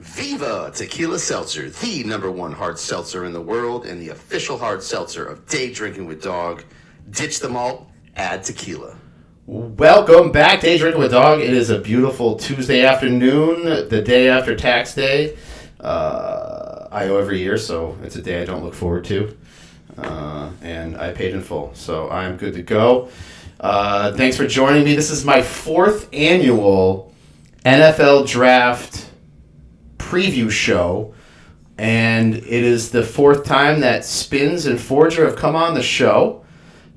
Viva Tequila Seltzer, the #1 hard seltzer in the world and the official hard seltzer of Day Drinking with Dog. Ditch the malt, add tequila. Welcome back, Day Drinking with Dog. It is a beautiful Tuesday afternoon, the day after tax day. I owe every year, so it's a day I don't look forward to. And I paid in full, so I'm good to go. Thanks for joining me. This is my 4th annual NFL Draft preview show, and it is the 4th time that Spins and Forger have come on the show.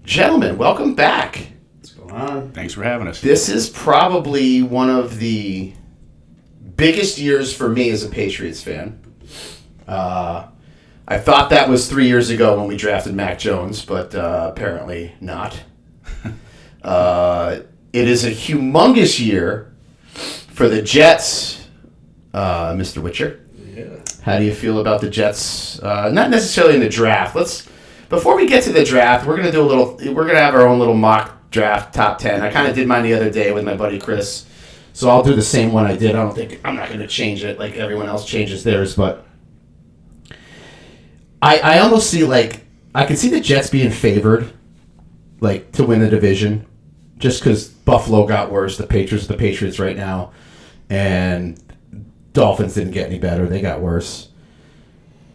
Gentlemen, welcome back. What's going on? Thanks for having us. This is probably one of the biggest years for me as a Patriots fan. I thought that was 3 years ago when we drafted Mac Jones, but apparently not. It is a humongous year for the Jets. Mr. Witcher, Yeah. how do you feel about the Jets? Not necessarily in the draft. Before we get to the draft, we're gonna have our own little mock draft top 10. I kind of did mine the other day with my buddy Chris, so I'll do the same one I did. I'm not gonna change it like everyone else changes theirs, but I almost see I can see the Jets being favored, to win the division, just because Buffalo got worse. The Patriots right now, and Dolphins didn't get any better. They got worse.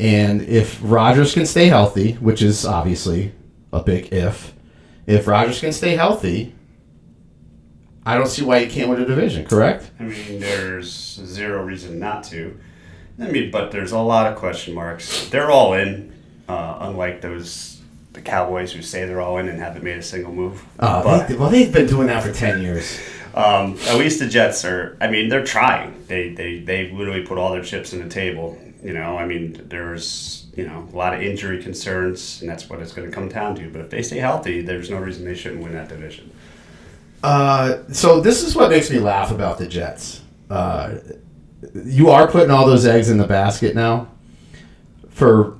And if Rodgers can stay healthy, which is obviously a big if Rodgers can stay healthy, I don't see why you can't win a division, correct? I mean, there's zero reason not to. But there's a lot of question marks. They're all in, unlike the Cowboys who say they're all in and haven't made a single move. They've been doing that for 10 years. At least the Jets they're trying. They literally put all their chips on the table. There's a lot of injury concerns, and that's what it's going to come down to. But if they stay healthy, there's no reason they shouldn't win that division. So this is what makes me laugh about the Jets. You are putting all those eggs in the basket now for,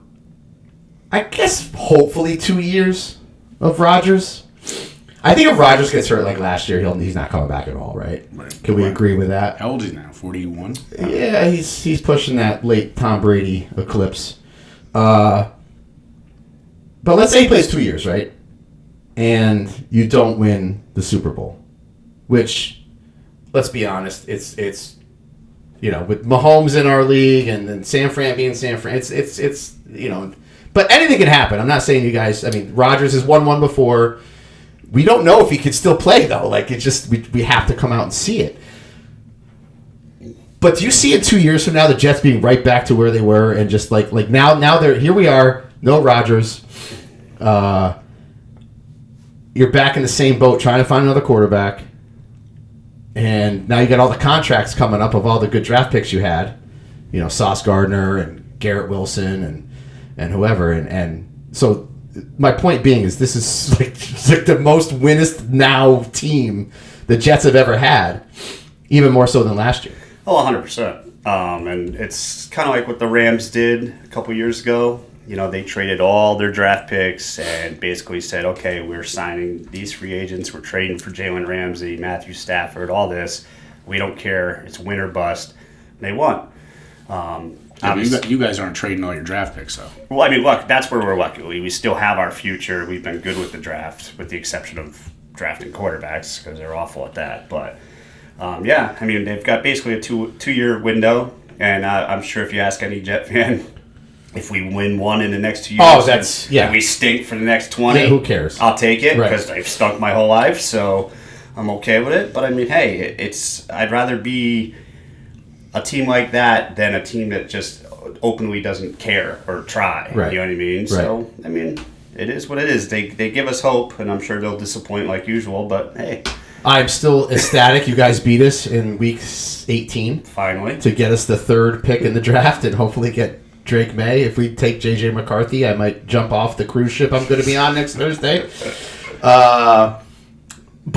I guess, hopefully 2 years of Rodgers. I think if Rodgers gets hurt like last year, he's not coming back at all, right? Can we agree with that? How old is he now? 41? Yeah, he's pushing that late Tom Brady eclipse. But let's say he plays 2 years, right? And you don't win the Super Bowl, which, let's be honest, it's with Mahomes in our league and then San Fran being San Fran, it's but anything can happen. I'm not saying you guys. Rodgers has won one before. We don't know if he could still play, though. We have to come out and see it. But do you see in 2 years from now the Jets being right back to where they were and just now they're here we are, no Rodgers. You're back in the same boat trying to find another quarterback. And now you got all the contracts coming up of all the good draft picks you had. Sauce Gardner and Garrett Wilson and whoever. And so my point being is this is the most winnest now team the Jets have ever had, even more so than last year. Oh, 100%. And it's kind of like what the Rams did a couple years ago. They traded all their draft picks and basically said, okay, we're signing these free agents. We're trading for Jalen Ramsey, Matthew Stafford, all this. We don't care. It's win or bust. And they won. You guys aren't trading all your draft picks, though. Well, look, that's where we're lucky. We still have our future. We've been good with the draft, with the exception of drafting quarterbacks because they're awful at that. But, they've got basically a two-year window. And I'm sure if you ask any Jet fan, if we win one in the next 2 years and we stink for the next 20, who cares? I'll take it because Right. I've stunk my whole life, so I'm okay with it. But, I'd rather be a team like that than a team that just openly doesn't care or try. Right. You know what I mean? Right. So, it is what it is. They give us hope, and I'm sure they'll disappoint like usual, but hey. I'm still ecstatic you guys beat us in week 18. Finally. To get us the 3rd pick in the draft and hopefully get Drake May. If we take J.J. McCarthy, I might jump off the cruise ship I'm going to be on next Thursday. But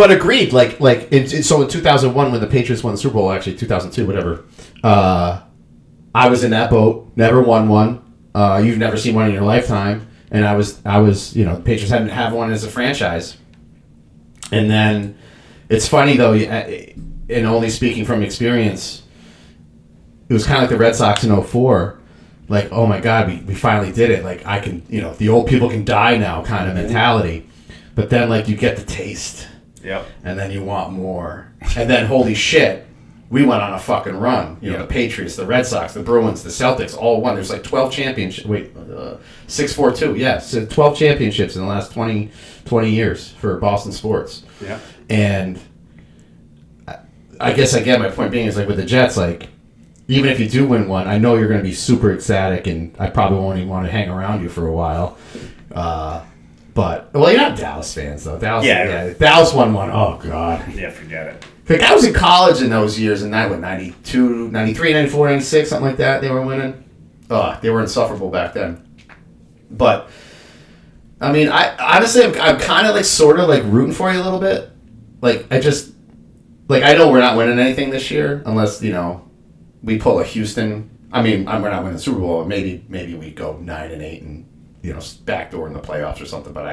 agreed. So in 2001 when the Patriots won the Super Bowl, actually 2002, whatever, I was in that boat, never won one. You've never seen one in your lifetime. And I was, the Patriots hadn't have one as a franchise. And then it's funny though, and only speaking from experience, it was kind of like the Red Sox in 04. Like, oh my God, we finally did it. Like, I can, the old people can die now kind of mentality. But then, like, you get the taste. Yep. And then you want more. And then, holy shit, we went on a fucking run. The Patriots, the Red Sox, the Bruins, the Celtics, all won. There's like 12 championships. 6-4-2, yeah. So 12 championships in the last 20 years for Boston sports. Yeah. And I guess, again, my point being is, like, with the Jets, like, even if you do win one, I know you're going to be super ecstatic, and I probably won't even want to hang around you for a while. But, well, you're not Dallas fans, though. Dallas won one. Oh, God. Yeah, forget it. Like, I was in college in those years, and that was 92, 93, 94, 96, something like that. They were winning. They were insufferable back then. But, I mean, I'm kind of, like, sort of, like, rooting for you a little bit. Like, I know we're not winning anything this year, unless, we pull a Houston. I mean, we're not winning the Super Bowl. Maybe we go 9-8 and backdoor in the playoffs or something. But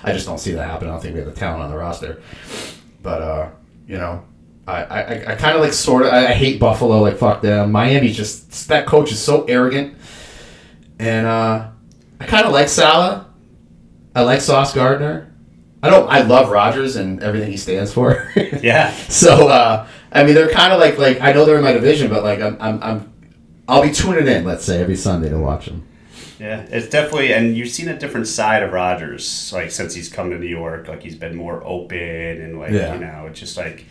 I just don't see that happen. I don't think we have the talent on the roster. But I kind of like sort of. I hate Buffalo. Like, fuck them. Miami's just, that coach is so arrogant. And I kind of like Salah. I like Sauce Gardner. I love Rodgers and everything he stands for. Yeah. So I mean, they're kind of like I know they're in my division, but like I'll be tuning in, let's say, every Sunday to watch them. Yeah, it's definitely, and you've seen a different side of Rodgers, like, since he's come to New York. Like, he's been more open and, like, it's just like,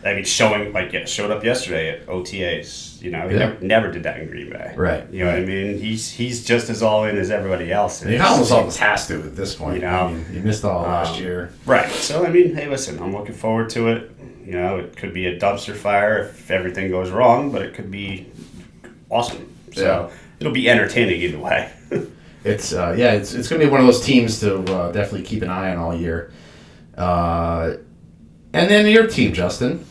I mean, showed up yesterday at OTAs. He never did that in Green Bay. Right. You know what I mean? He's just as all in as everybody else is. He almost has to at this point. I mean, he missed all last year. Right. So, I mean, hey, listen, I'm looking forward to it. It could be a dumpster fire if everything goes wrong, but it could be awesome. So it'll be entertaining either way. It's going to be one of those teams to definitely keep an eye on all year. And then your team, Justin.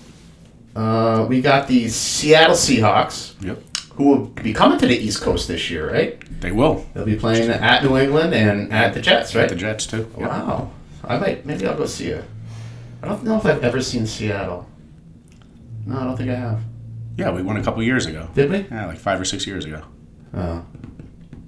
We got the Seattle Seahawks. Yep. Who will be coming to the East Coast this year, right? They will. They'll be playing at New England and at the Jets, right? At the Jets, too. Yep. Wow. Maybe I'll go see it. I don't know if I've ever seen Seattle. No, I don't think I have. Yeah, we won a couple years ago. Did we? Yeah, like 5 or 6 years ago. Oh.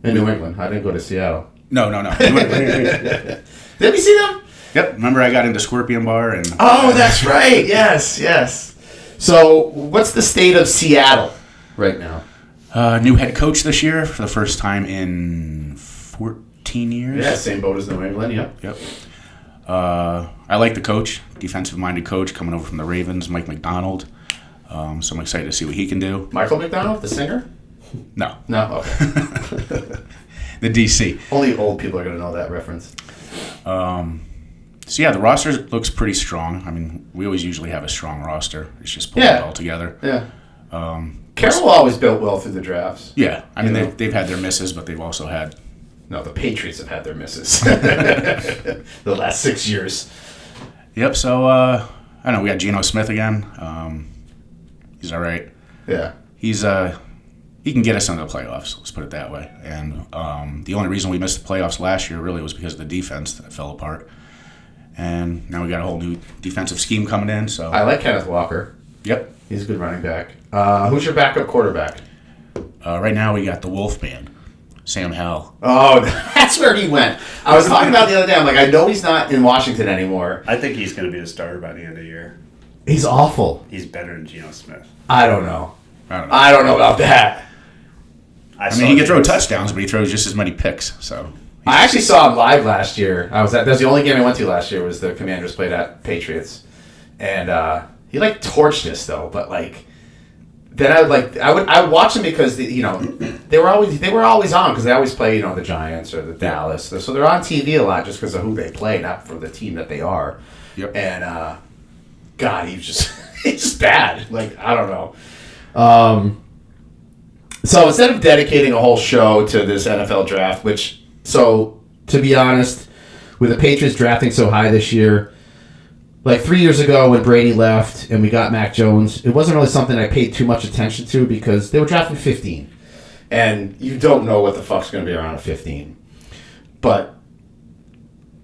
In New England. I didn't go to Seattle. No. Did we see them? Yep. Remember I got into Scorpion Bar and... Oh, that's right. Yes. So, what's the state of Seattle right now? New head coach this year for the first time in 14 years. Yeah, same boat as New England, Yep. I like the coach, defensive-minded coach coming over from the Ravens, Mike McDonald. So I'm excited to see what he can do. Michael McDonald, the singer? No. No? Okay. The DC. Only old people are going to know that reference. So, yeah, the roster looks pretty strong. I mean, we always usually have a strong roster. It's just pulling it all together. Yeah. Carroll always built well through the drafts. Yeah. I mean, they've had their misses, but they've also had... No, the Patriots have had their misses. The last 6 years. Yep, so, I don't know, we got Geno Smith again. He's all right. Yeah. He can get us into the playoffs, let's put it that way. And the only reason we missed the playoffs last year really was because of the defense that fell apart. And now we got a whole new defensive scheme coming in. So I like Kenneth Walker. Yep. He's a good running back. Who's your backup quarterback? Right now we got the Wolfman, Sam Howell. Oh, that's where he went. I was talking about the other day. I'm like, I know he's not in Washington anymore. I think he's going to be the starter by the end of the year. He's awful. He's better than Geno Smith. I don't know about that. I mean, he can throw touchdowns, but he throws just as many picks. So I actually saw him live last year. That was the only game I went to last year. Was the Commanders played at Patriots, and he like torched us though. But like, then I would watch him because they were always on because they always play the Giants or the Dallas, so they're on TV a lot just because of who they play, not for the team that they are. Yep. And God, he's just bad. Like, I don't know. So instead of dedicating a whole show to this NFL draft, to be honest, with the Patriots drafting so high this year, like 3 years ago when Brady left and we got Mac Jones, it wasn't really something I paid too much attention to because they were drafting 15. And you don't know what the fuck's going to be around at 15. But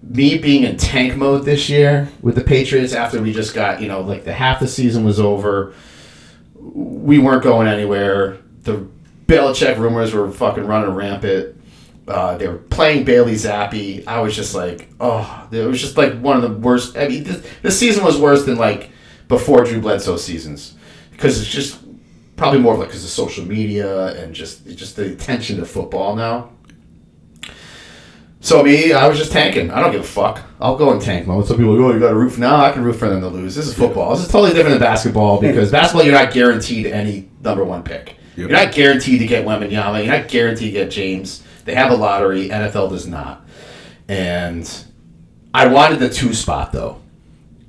me being in tank mode this year with the Patriots after we just got, like the half the season was over, we weren't going anywhere. the Belichick rumors were fucking running rampant. They were playing Bailey Zappi. I was just like, oh, it was just like one of the worst. I mean, this season was worse than like before Drew Bledsoe seasons because it's just probably more of like because of social media and just the attention to football now. So I was just tanking. I don't give a fuck. I'll go in tank mode. Some people go, oh, you got to root for now. I can root for them to lose. This is football. This is totally different than basketball because basketball you're not guaranteed any number one pick. Yep. You're not guaranteed to get Wembanyama. You're not guaranteed to get James. They have a lottery. NFL does not. And I wanted the 2 spot though.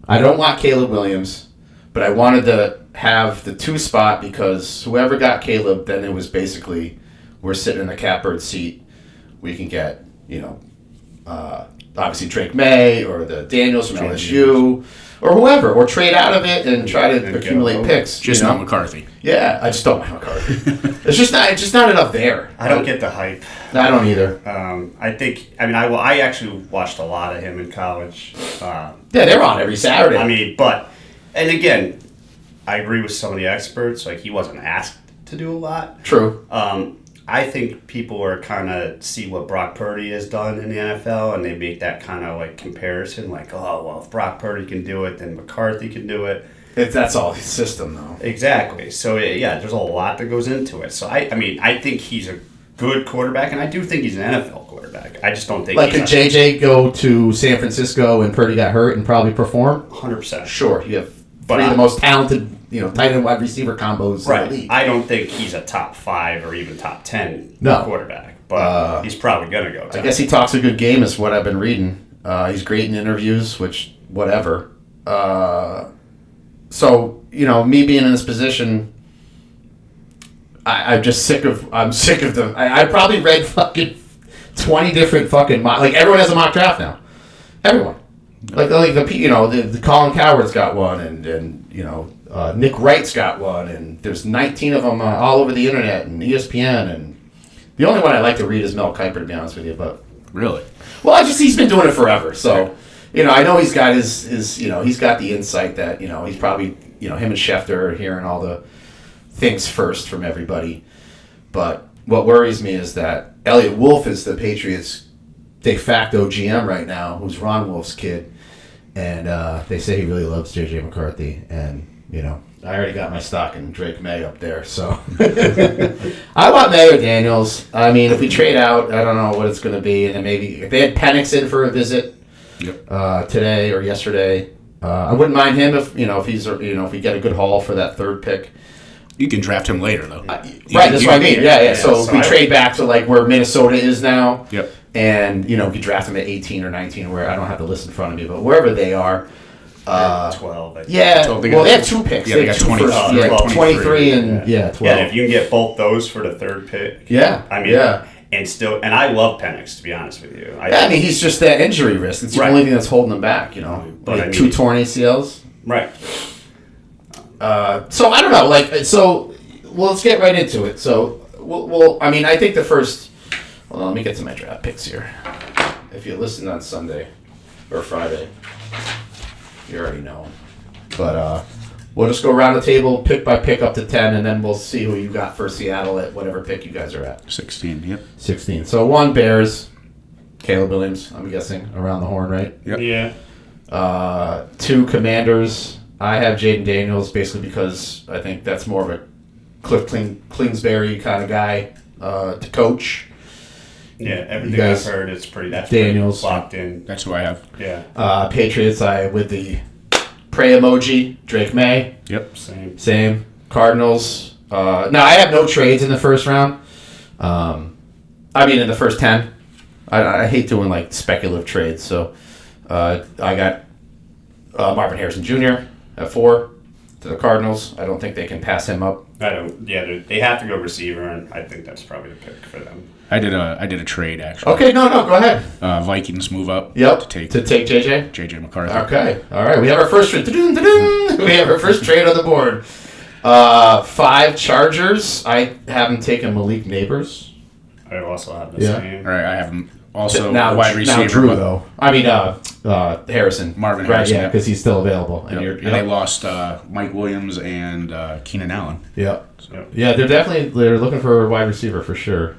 I don't want Caleb Williams, but I wanted to have the 2 spot because whoever got Caleb, then it was basically we're sitting in the catbird seat. We can get, obviously Drake May or the Daniels from LSU or whoever, or trade out of it and try to accumulate picks. Just not McCarthy. Yeah, I just don't like McCarthy. It's just not enough there. I don't get the hype. I don't either. I actually watched a lot of him in college. Yeah, they're on every Saturday. And again, I agree with some of the experts. Like, he wasn't asked to do a lot. True. I think people are kind of see what Brock Purdy has done in the NFL, and they make that kind of like comparison. Like, oh, well, if Brock Purdy can do it, then McCarthy can do it. That's all his system, though. Exactly. So, there's a lot that goes into it. So, I think he's a good quarterback, and I do think he's an NFL quarterback. I just don't think could JJ go to San Francisco and Purdy got hurt and probably perform? 100%. Sure. You have three of the most talented, tight end wide receiver combos in the league. I don't think he's a top 5 or even top 10 quarterback, but he's probably going to go top. I guess he talks a good game is what I've been reading. He's great in interviews, which, whatever. So, me being in this position, I'm sick of them. I probably read fucking 20 different fucking everyone has a mock draft now. Everyone. The Colin Coward's got one, and Nick Wright's got one, and there's 19 of them all over the internet and ESPN, and the only one I like to read is Mel Kiper, to be honest with you. But really, well, he's been doing it forever, so I know he's got his he's got the insight that he's probably him and Schefter are hearing all the things first from everybody. But what worries me is that Elliot Wolf is the Patriots' de facto GM right now, who's Ron Wolf's kid. And they say he really loves J.J. McCarthy. And, I already got my stock in Drake May up there. So I want May or Daniels. I mean, if we trade out, I don't know what it's going to be. And then maybe if they had Penix in for a visit today or yesterday, I wouldn't mind him if he's if we get a good haul for that 3rd pick. You can draft him later, though. That's what I mean. Yeah. So if we trade back to where Minnesota is now. Yep. And, you draft them at 18 or 19, where I don't have the list in front of me, but wherever they are. 12. I think. Yeah. 12, they have 2 picks. Yeah, they got 20, 23 and 12. Yeah, if you can get both those for the 3rd pick. Yeah. And I love Penix, to be honest with you. He's just that injury risk. It's the only thing that's holding him back, But 2 torn ACLs. Right. So I don't know. Let's get right into it. So, I think the first. Well, let me get to my draft picks here. If you listened on Sunday or Friday, you already know. But we'll just go around the table, pick by pick up to 10, and then we'll see who you got for Seattle at whatever pick you guys are at. 16, yep. 16. So 1, Bears, Caleb Williams, I'm guessing, around the horn, right? Yep. Yeah. 2, Commanders. I have Jaden Daniels basically because I think that's more of a Cliff Kingsbury kind of guy to coach. Yeah, everything I've heard is pretty. That's Daniels pretty locked in. That's who I have. Yeah. Patriots. With the pray emoji. Drake May. Yep. Same. Cardinals. Now I have no trades in the first round. In the first 10. I hate doing speculative trades. So I got Marvin Harrison Jr. at 4 to the Cardinals. I don't think they can pass him up. I don't. Yeah, they have to go receiver, and I think that's probably the pick for them. I did a trade actually. Okay, no, go ahead. Vikings move up. Yep. To take JJ McCarthy. Okay, all right. We have our first trade. We have our first trade on the board. 5 Chargers. I haven't taken Malik Neighbors. I also have the same. All right, I have him also now, wide receiver. Now Drew though. Harrison. Marvin Harrison. Yeah, because he's still available. And they lost Mike Williams and Keenan Allen. Yep. So. Yeah, they're looking for a wide receiver for sure.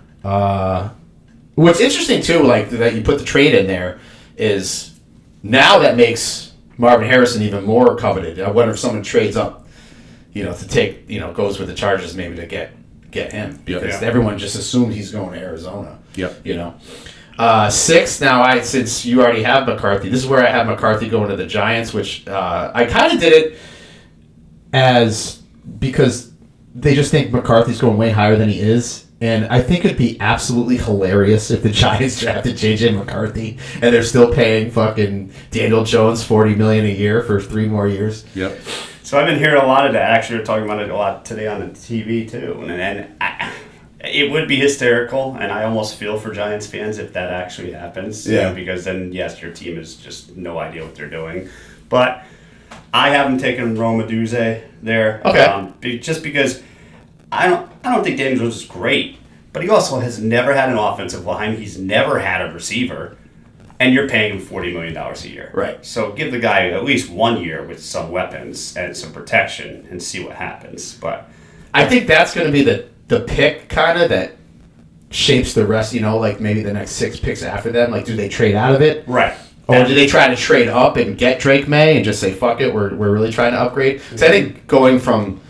What's interesting too, like that you put the trade in there, is now that makes Marvin Harrison even more coveted. I wonder if someone trades up, to take, goes with the Chargers maybe to get him, because everyone just assumed he's going to Arizona. Yep. 6 now. Since you already have McCarthy, this is where I have McCarthy going to the Giants, which I kind of did it because they just think McCarthy's going way higher than he is. And I think it'd be absolutely hilarious if the Giants drafted J.J. McCarthy and they're still paying fucking Daniel Jones $40 million a year for 3 more years. Yep. So I've been hearing a lot of that. Actually, we're talking about it a lot today on the TV too, and it would be hysterical. And I almost feel for Giants fans if that actually happens. Yeah. Because then yes, your team has just no idea what they're doing. But I haven't taken Rome Odunze there. Okay. Just because I don't think Daniel Jones is great, but he also has never had an offensive line. He's never had a receiver, and you're paying him $40 million a year. Right. So give the guy at least 1 year with some weapons and some protection and see what happens. But I think that's going to be the pick kind of that shapes the rest, like maybe the next 6 picks after them. Like, do they trade out of it? right. Or do they try to trade up and get Drake May and just say, fuck it, we're really trying to upgrade? Because I think going from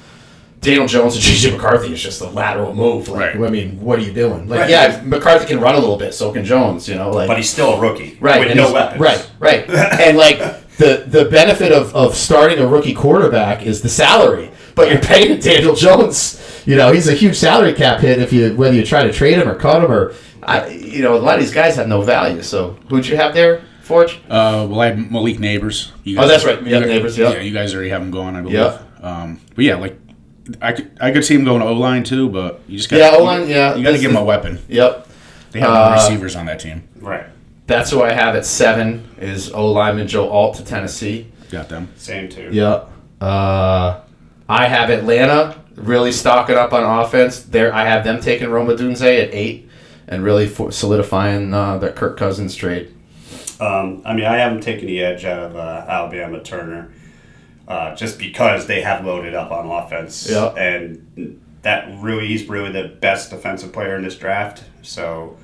Daniel Jones to J.J. McCarthy is just a lateral move. Like, Right. I mean, what are you doing? Like, yeah, McCarthy can run a little bit, so can Jones, But he's still a rookie. Right. With and no he's- weapons. Right. And, like, the benefit of starting a rookie quarterback is the salary. But you're paying Daniel Jones, he's a huge salary cap hit whether you try to trade him or cut him or, a lot of these guys have no value. So who'd you have there, Forge? Well, I have Malik Neighbors. That's right. Yeah, Neighbors, Yeah, you guys already have him going, I believe. Yep. But yeah, like, I could see him going to O-line too, but you just got O-line, yeah. You got to give him a weapon. Yep. They have no receivers on that team. Right. That's who I have at 7 is O-lineman Joe Alt to Tennessee. Got them. Same too. Yep. I have Atlanta really stocking up on offense. There, I have them taking Rome Odunze at 8 and really solidifying their Kirk Cousins trade. I haven't taken the edge out of Alabama Turner just because they have loaded up on offense. Yeah. And he's really the best defensive player in this draft. So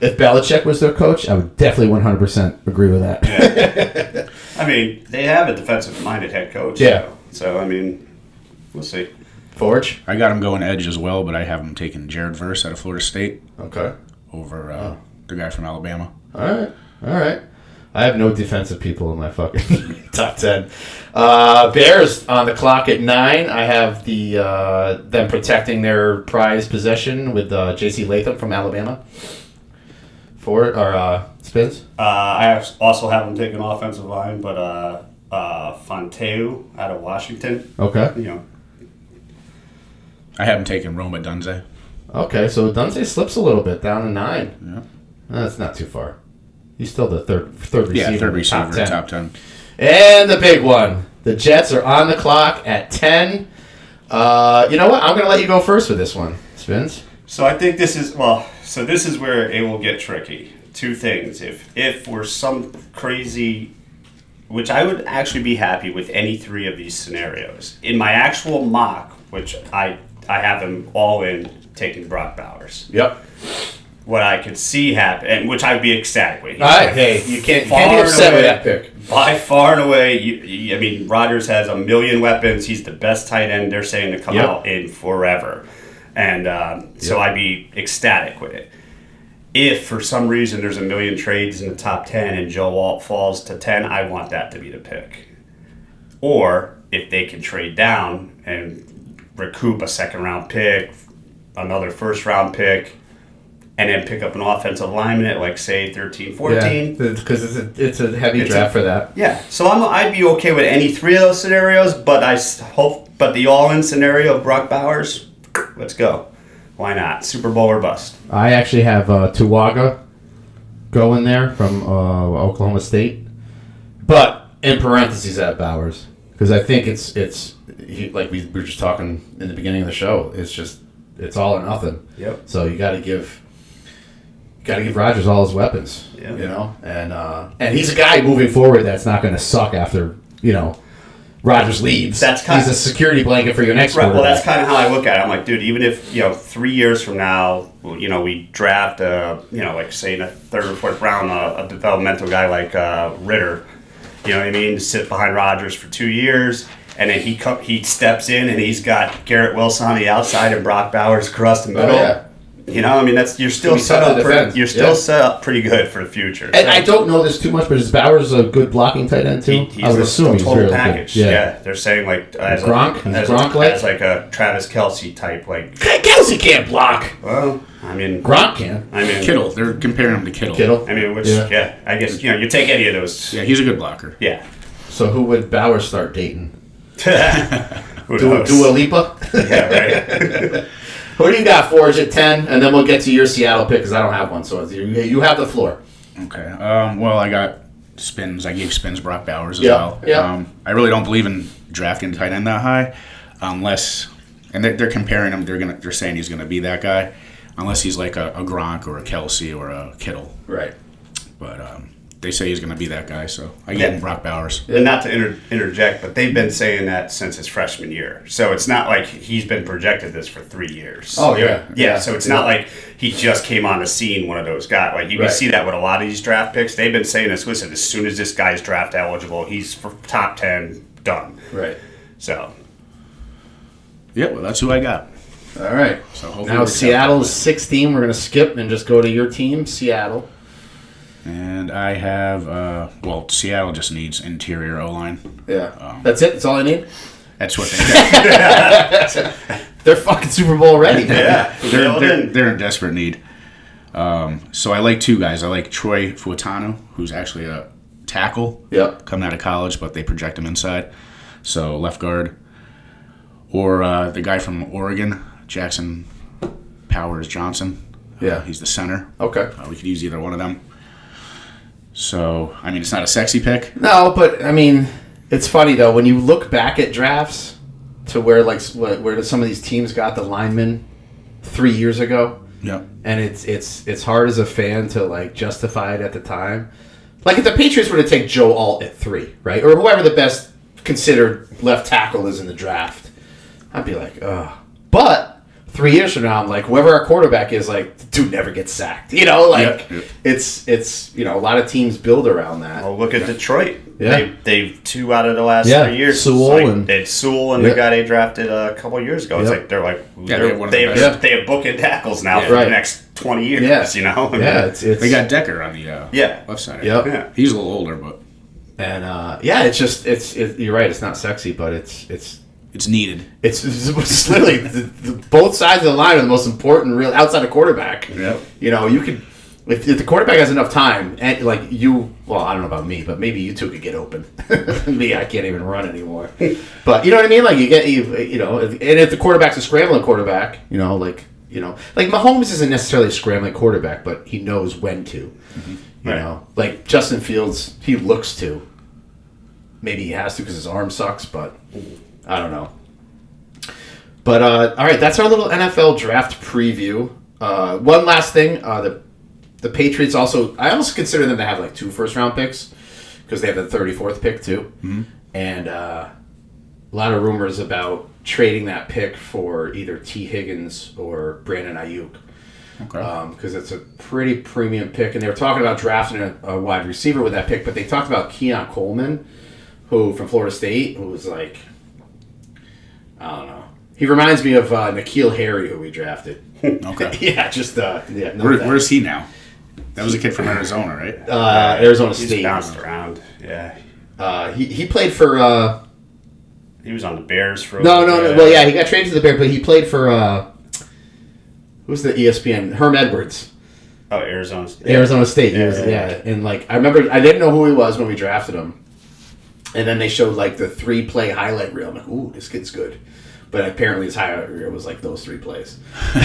If Belichick was their coach, I would definitely 100% agree with that. yeah. They have a defensive-minded head coach. Yeah. So we'll see. Forge? I got him going edge as well, but I have him taking Jared Verse out of Florida State Okay. over the guy from Alabama. All right. I have no defensive people in my fucking top 10. Bears on the clock at 9. I have them protecting their prized possession with J.C. Latham from Alabama. Spins? I also have them taking offensive line, but Fonteu out of Washington. Okay. I have him taking Rome Odunze. Okay, so Dunze slips a little bit down to 9. Yeah. That's not too far. He's still the third receiver. Yeah, third in the receiver, top 10. top 10. And the big one. The Jets are on the clock at 10. You know what? I'm going to let you go first with this one. Spins? So I think this is where it will get tricky. 2 things. If we're some crazy, which I would actually be happy with any 3 of these scenarios. In my actual mock, which I have them all in taking Brock Bowers. Yep. What I could see happen, and which I'd be ecstatic with. All right, hey, you can't be upset with that pick. By far and away, Rodgers has a million weapons. He's the best tight end they're saying to come out in forever. And so I'd be ecstatic with it. If for some reason there's a million trades in the top 10 and Joe Alt falls to 10, I want that to be the pick. Or if they can trade down and recoup a second-round pick, another first-round pick, and then pick up an offensive lineman at, like, say, 13, 14. Yeah, because it's a heavy draft for that. Yeah, so I'd be okay with any 3 of those scenarios, but the all-in scenario of Brock Bowers, let's go. Why not? Super Bowl or bust. I actually have Tuwaga going there from Oklahoma State. But in parentheses at Bowers. Because I think it's like we were just talking in the beginning of the show, it's all or nothing. Yep. So you got to give Rodgers all his weapons, Yeah. and he's a guy moving forward that's not going to suck after Rogers leaves. He's a security blanket for your next Right. Well, quarterback. that's kind of how I look at it. I'm like, dude, even if 3 years from now, we draft like say in the third or fourth round a developmental guy like Ritter, you know what I mean, to sit behind Rodgers for 2 years, and then he steps in and he's got Garrett Wilson on the outside and Brock Bowers across the middle. Oh, yeah. You're still set up pretty good for the future. And I don't know this too much, but is Bowers a good blocking tight end too? He's I would assume he's total really package. good. Yeah, they're saying like as Gronk? as like a Travis Kelce type. Like Kelsey can't block. well, I mean Gronk can. I mean Kittle. They're comparing him to Kittle. Kittle. I mean, which Yeah. I guess you take any of those. Yeah, he's a good blocker. Yeah. So who would Bowers start dating? Who knows? Dua Lipa? Yeah, right. Who do you got, Forge, at 10? And then we'll get to your Seattle pick because I don't have one. So you have the floor. Okay. Well, I got Spins. I gave Spins Brock Bowers as Yeah, well. yeah. I really don't believe in drafting tight end that high, unless, and they're comparing him. They're saying he's gonna be that guy, unless he's like a Gronk or a Kelsey or a Kittle. Right. But they say he's gonna be that guy, so I gave him Brock Bowers. And not to interject, but they've been saying that since his freshman year. So it's not like he's been projected this for 3 years. Oh, yeah. Yeah, so it's not like he just came on the scene, one of those guys. Like, you can see that with a lot of these draft picks. They've been saying this, listen, as soon as this guy's draft eligible, he's for top 10, done. Right. So. Yeah, well, that's who I got. All right. So hopefully Now Seattle's 16. We're going to skip and just go to your team, Seattle. And I have, Seattle just needs interior O-line. Yeah. That's it? That's all I need? That's what they got. They're fucking Super Bowl ready. Yeah. They're in desperate need. So I like two guys. I like Troy Fuatano, who's actually a tackle coming out of college, but they project him inside. So left guard. Or the guy from Oregon, Jackson Powers Johnson. Yeah. He's the center. Okay. We could use either one of them. So, I mean, it's not a sexy pick. No, but, I mean, it's funny, though, when you look back at drafts to where some of these teams got the linemen 3 years ago. Yeah. And it's hard as a fan to, like, justify it at the time. Like, if the Patriots were to take Joe Alt at 3, right? Or whoever the best considered left tackle is in the draft, I'd be like, ugh. But 3 years from now, I'm like, whoever our quarterback is, like, dude never gets sacked. It's a lot of teams build around that. Well, look at Detroit. Yeah. They've 2 out of the last 3 years. Sewell It's Sewell and the guy they drafted a couple of years ago. It's like they have bookend tackles now for the next 20 years. Yeah. They got Decker on the left side. Yep. Yeah. He's a little older, but and you're right. It's not sexy, but it's needed. It's literally both sides of the line are the most important, real outside of quarterback. Yep. You could if the quarterback has enough time, and I don't know about me, but maybe you two could get open. Me, I can't even run anymore. But you know what I mean? Like and if the quarterback's a scrambling quarterback, like Mahomes isn't necessarily a scrambling quarterback, but he knows when to. Mm-hmm. You know, like Justin Fields, he looks to. Maybe he has to because his arm sucks, but I don't know. But all right, that's our little NFL draft preview. One last thing, the Patriots also, I almost consider them to have like 2 first-round picks because they have the 34th pick too. Mm-hmm. And a lot of rumors about trading that pick for either T. Higgins or Brandon Ayuk. Okay. Because it's a pretty premium pick. And they were talking about drafting a wide receiver with that pick, but they talked about Keon Coleman, who from Florida State, who was like, I don't know. He reminds me of N'Keal Harry, who we drafted. Okay. Yeah, just where's he now? That was a kid from Arizona, right? Arizona State. He's bounced around. Yeah. He played for. He was on the Bears for. No. Well, yeah, he got traded to the Bears, but he played for. Who's the ESPN? Herm Edwards. Oh, Arizona State. Arizona State. Yeah. And I remember I didn't know who he was when we drafted him, and then they showed the 3-play highlight reel. I'm like, ooh, this kid's good. But apparently his highlight reel was those 3 plays.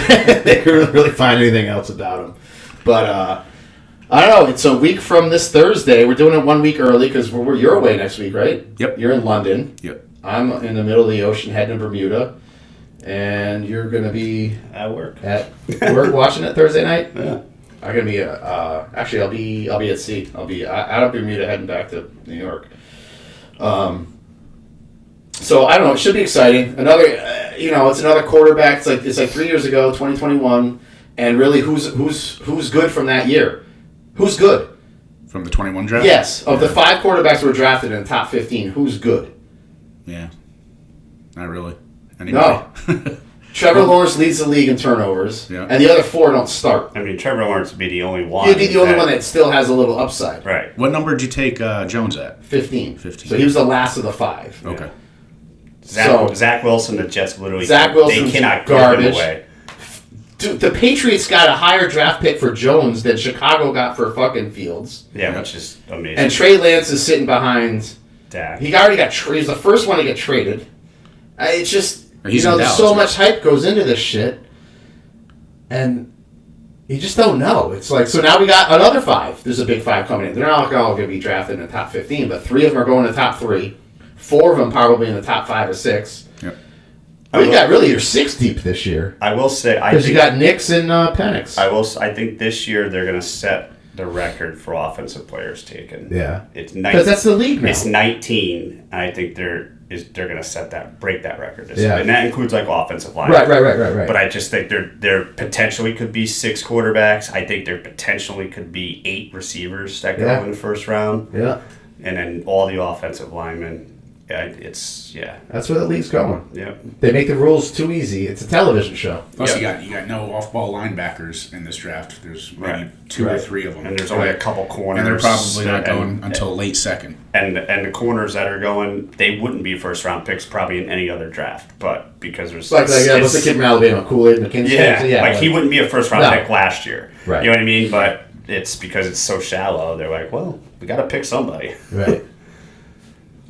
They couldn't really find anything else about him. But I don't know. It's a week from this Thursday. We're doing it 1 week early because you're away next week, right? Yep. You're in London. Yep. I'm in the middle of the ocean heading to Bermuda. And you're going to be... At work. At work watching it Thursday night? Yeah. I'm going to be... actually, I'll be at sea. I'll be out of Bermuda heading back to New York. So I don't know. It should be exciting. Another, it's another quarterback. It's like 3 years ago, 2021, and really, who's good from that year? Who's good? From the 21 draft? Yes, of the 5 quarterbacks who were drafted in the top 15, who's good? Yeah, not really. Anybody. No. Trevor Lawrence leads the league in turnovers, and the other 4 don't start. I mean, Trevor Lawrence would be the only one. He'd be the only one that still has a little upside. Right. What number did you take Jones at? 15. 15. So he was the last of the 5. Okay. Zach Wilson, the Jets literally Wilson's they cannot garbage. give him away. Dude, the Patriots got a higher draft pick for Jones than Chicago got for fucking Fields. Yeah, which is amazing. And Trey Lance is sitting behind Dak. He already got traded. He was the first one to get traded. It's just, He's there's Dallas, so much hype goes into this shit. And you just don't know. It's like, so now we got another 5. There's a big 5 coming in. They're not all going to be drafted in the top 15, but 3 of them are going in the top 3. 4 of them probably in the top 5 or 6. Yep. You got really your 6 deep this year. I will say, because you got Knicks and Penix. I think this year they're going to set the record for offensive players taken. Yeah, it's because that's the league now. It's 19, and I think they're going to break that record this year, and that includes like offensive line. Right. But I just think there potentially could be 6 quarterbacks. I think there potentially could be 8 receivers that go in the first round. Yeah, and then all the offensive linemen. Yeah, that's where the league's going. Yeah, they make the rules too easy. It's a television show. Plus, you got no off-ball linebackers in this draft. There's maybe 2 or 3 of them, and there's only a couple corners, and they're probably not going until late second. And the corners that are going, they wouldn't be first-round picks probably in any other draft, but because there's what's the kid from Alabama, Kool-Aid McKinstry? Yeah, he wouldn't be a first-round pick last year. Right. You know what I mean? But it's because it's so shallow. They're like, well, we got to pick somebody. Right.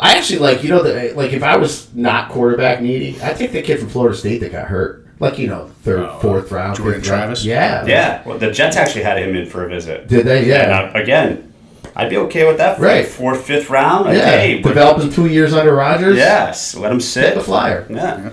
I actually if I was not quarterback needy, I'd take the kid from Florida State that got hurt. 3rd, 4th round. Jordan Travis? Yeah. Yeah. Well, the Jets actually had him in for a visit. Did they? Yeah. And again, I'd be okay with that. Right. 4th, 5th round. Yeah. Okay. Develop him 2 years under Rodgers. Yes. Let him sit. Get the flyer. Yeah.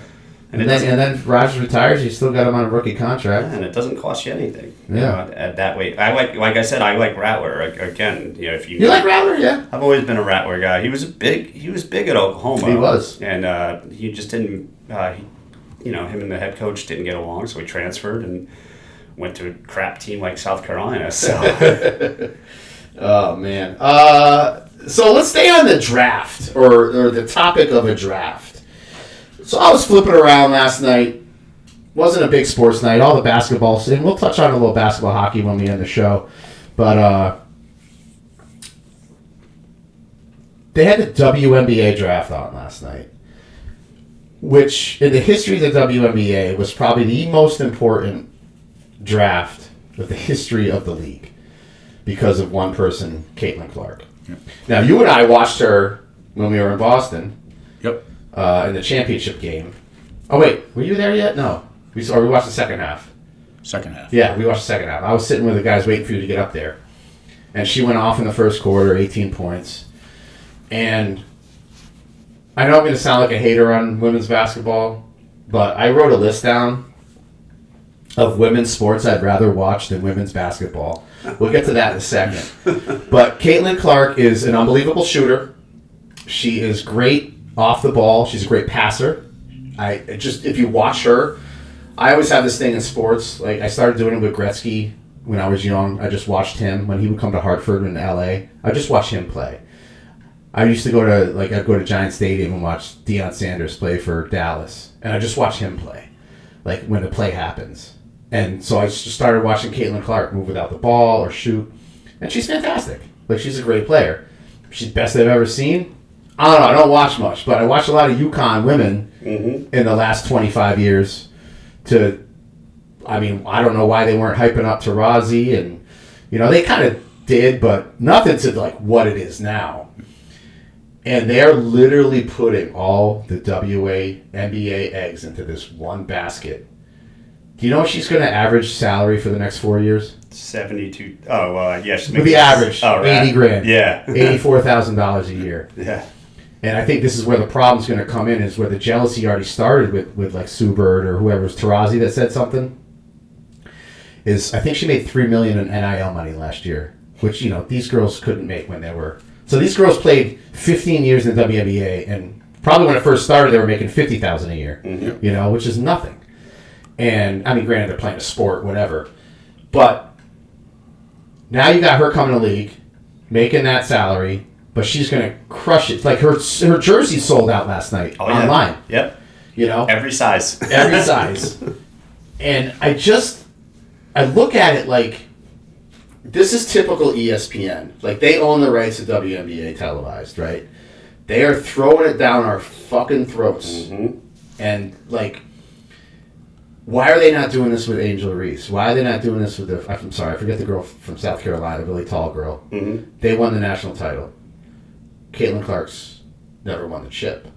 And then Rodgers retires. You still got him on a rookie contract. And it doesn't cost you anything. Yeah. At that way, like I said, I like Rattler. Again, if you like Rattler, yeah. I've always been a Rattler guy. He was big at Oklahoma. He was, and he just didn't. Him and the head coach didn't get along, so he transferred and went to a crap team like South Carolina. So. Oh man. So let's stay on the draft or the topic of a draft. So I was flipping around last night. Wasn't a big sports night. All the basketball, and we'll touch on a little basketball hockey when we end the show. But they had the WNBA draft on last night, which in the history of the WNBA was probably the most important draft of the history of the league because of one person, Caitlin Clark. Yep. Now, you and I watched her when we were in Boston. Yep. In the championship game. Oh, wait. Were you there yet? No. We watched the second half. Second half. Yeah, we watched the second half. I was sitting with the guys waiting for you to get up there. And she went off in the first quarter, 18 points. And I know I'm going to sound like a hater on women's basketball, but I wrote a list down of women's sports I'd rather watch than women's basketball. We'll get to that in a second. But Caitlin Clark is an unbelievable shooter. She is great off the ball. She's a great passer. If you watch her, I always have this thing in sports. Like, I started doing it with Gretzky when I was young. I just watched him when he would come to Hartford in LA. I just watched him play. I used to I'd go to Giant Stadium and watch Deion Sanders play for Dallas, and I just watch him play, like when the play happens. And so I just started watching Caitlin Clark move without the ball or shoot, and she's fantastic. Like, she's a great player. She's the best I've ever seen. I don't know. I don't watch much, but I watch a lot of UConn women in the last 25 years. I don't know why they weren't hyping up Taurasi, and they kind of did, but nothing to like what it is now. And they're literally putting all the WNBA eggs into this one basket. Do you know what she's going to average salary for the next 4 years? 72. Oh, well, yeah. With the average, $80,000. Yeah. $84,000 a year. Yeah. And I think this is where the problem's going to come in, is where the jealousy already started with like Sue Bird or whoever's Taurasi that said something. I think she made $3 million in NIL money last year, which these girls couldn't make when they were. So these girls played 15 years in the WNBA and Probably when it first started, they were making $50,000 a year, you know, which is nothing. And I mean, granted, they're playing a sport, whatever, but now you got her coming to league, making that salary, but she's going to crush it. Like her jersey sold out last night online. Yep. You know, every size. Every size. And I look at it like, this is typical ESPN. Like, they own the rights to WNBA televised, right? They are throwing it down our fucking throats. Mm-hmm. And, like, why are they not doing this with Angel Reese? Why are they not doing this with I'm sorry, I forget the girl from South Carolina, the really tall girl. Mm-hmm. They won the national title. Caitlin Clark's never won the chip.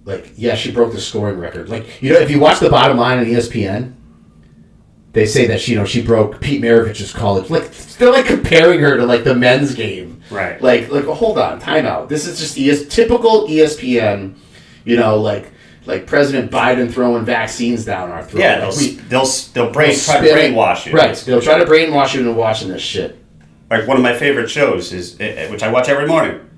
Like, yeah, she broke the scoring record. Like, you know, if you watch the bottom line on ESPN, they say that she broke Pete Maravich's college. Like, they're like comparing her to like the men's game. Right. Like hold on, time out. This is just typical ESPN. You know, like President Biden throwing vaccines down our throat. Yeah, they'll try to brainwash you. Right. They'll try to brainwash you into watching this shit. Like, one of my favorite shows is, which I watch every morning,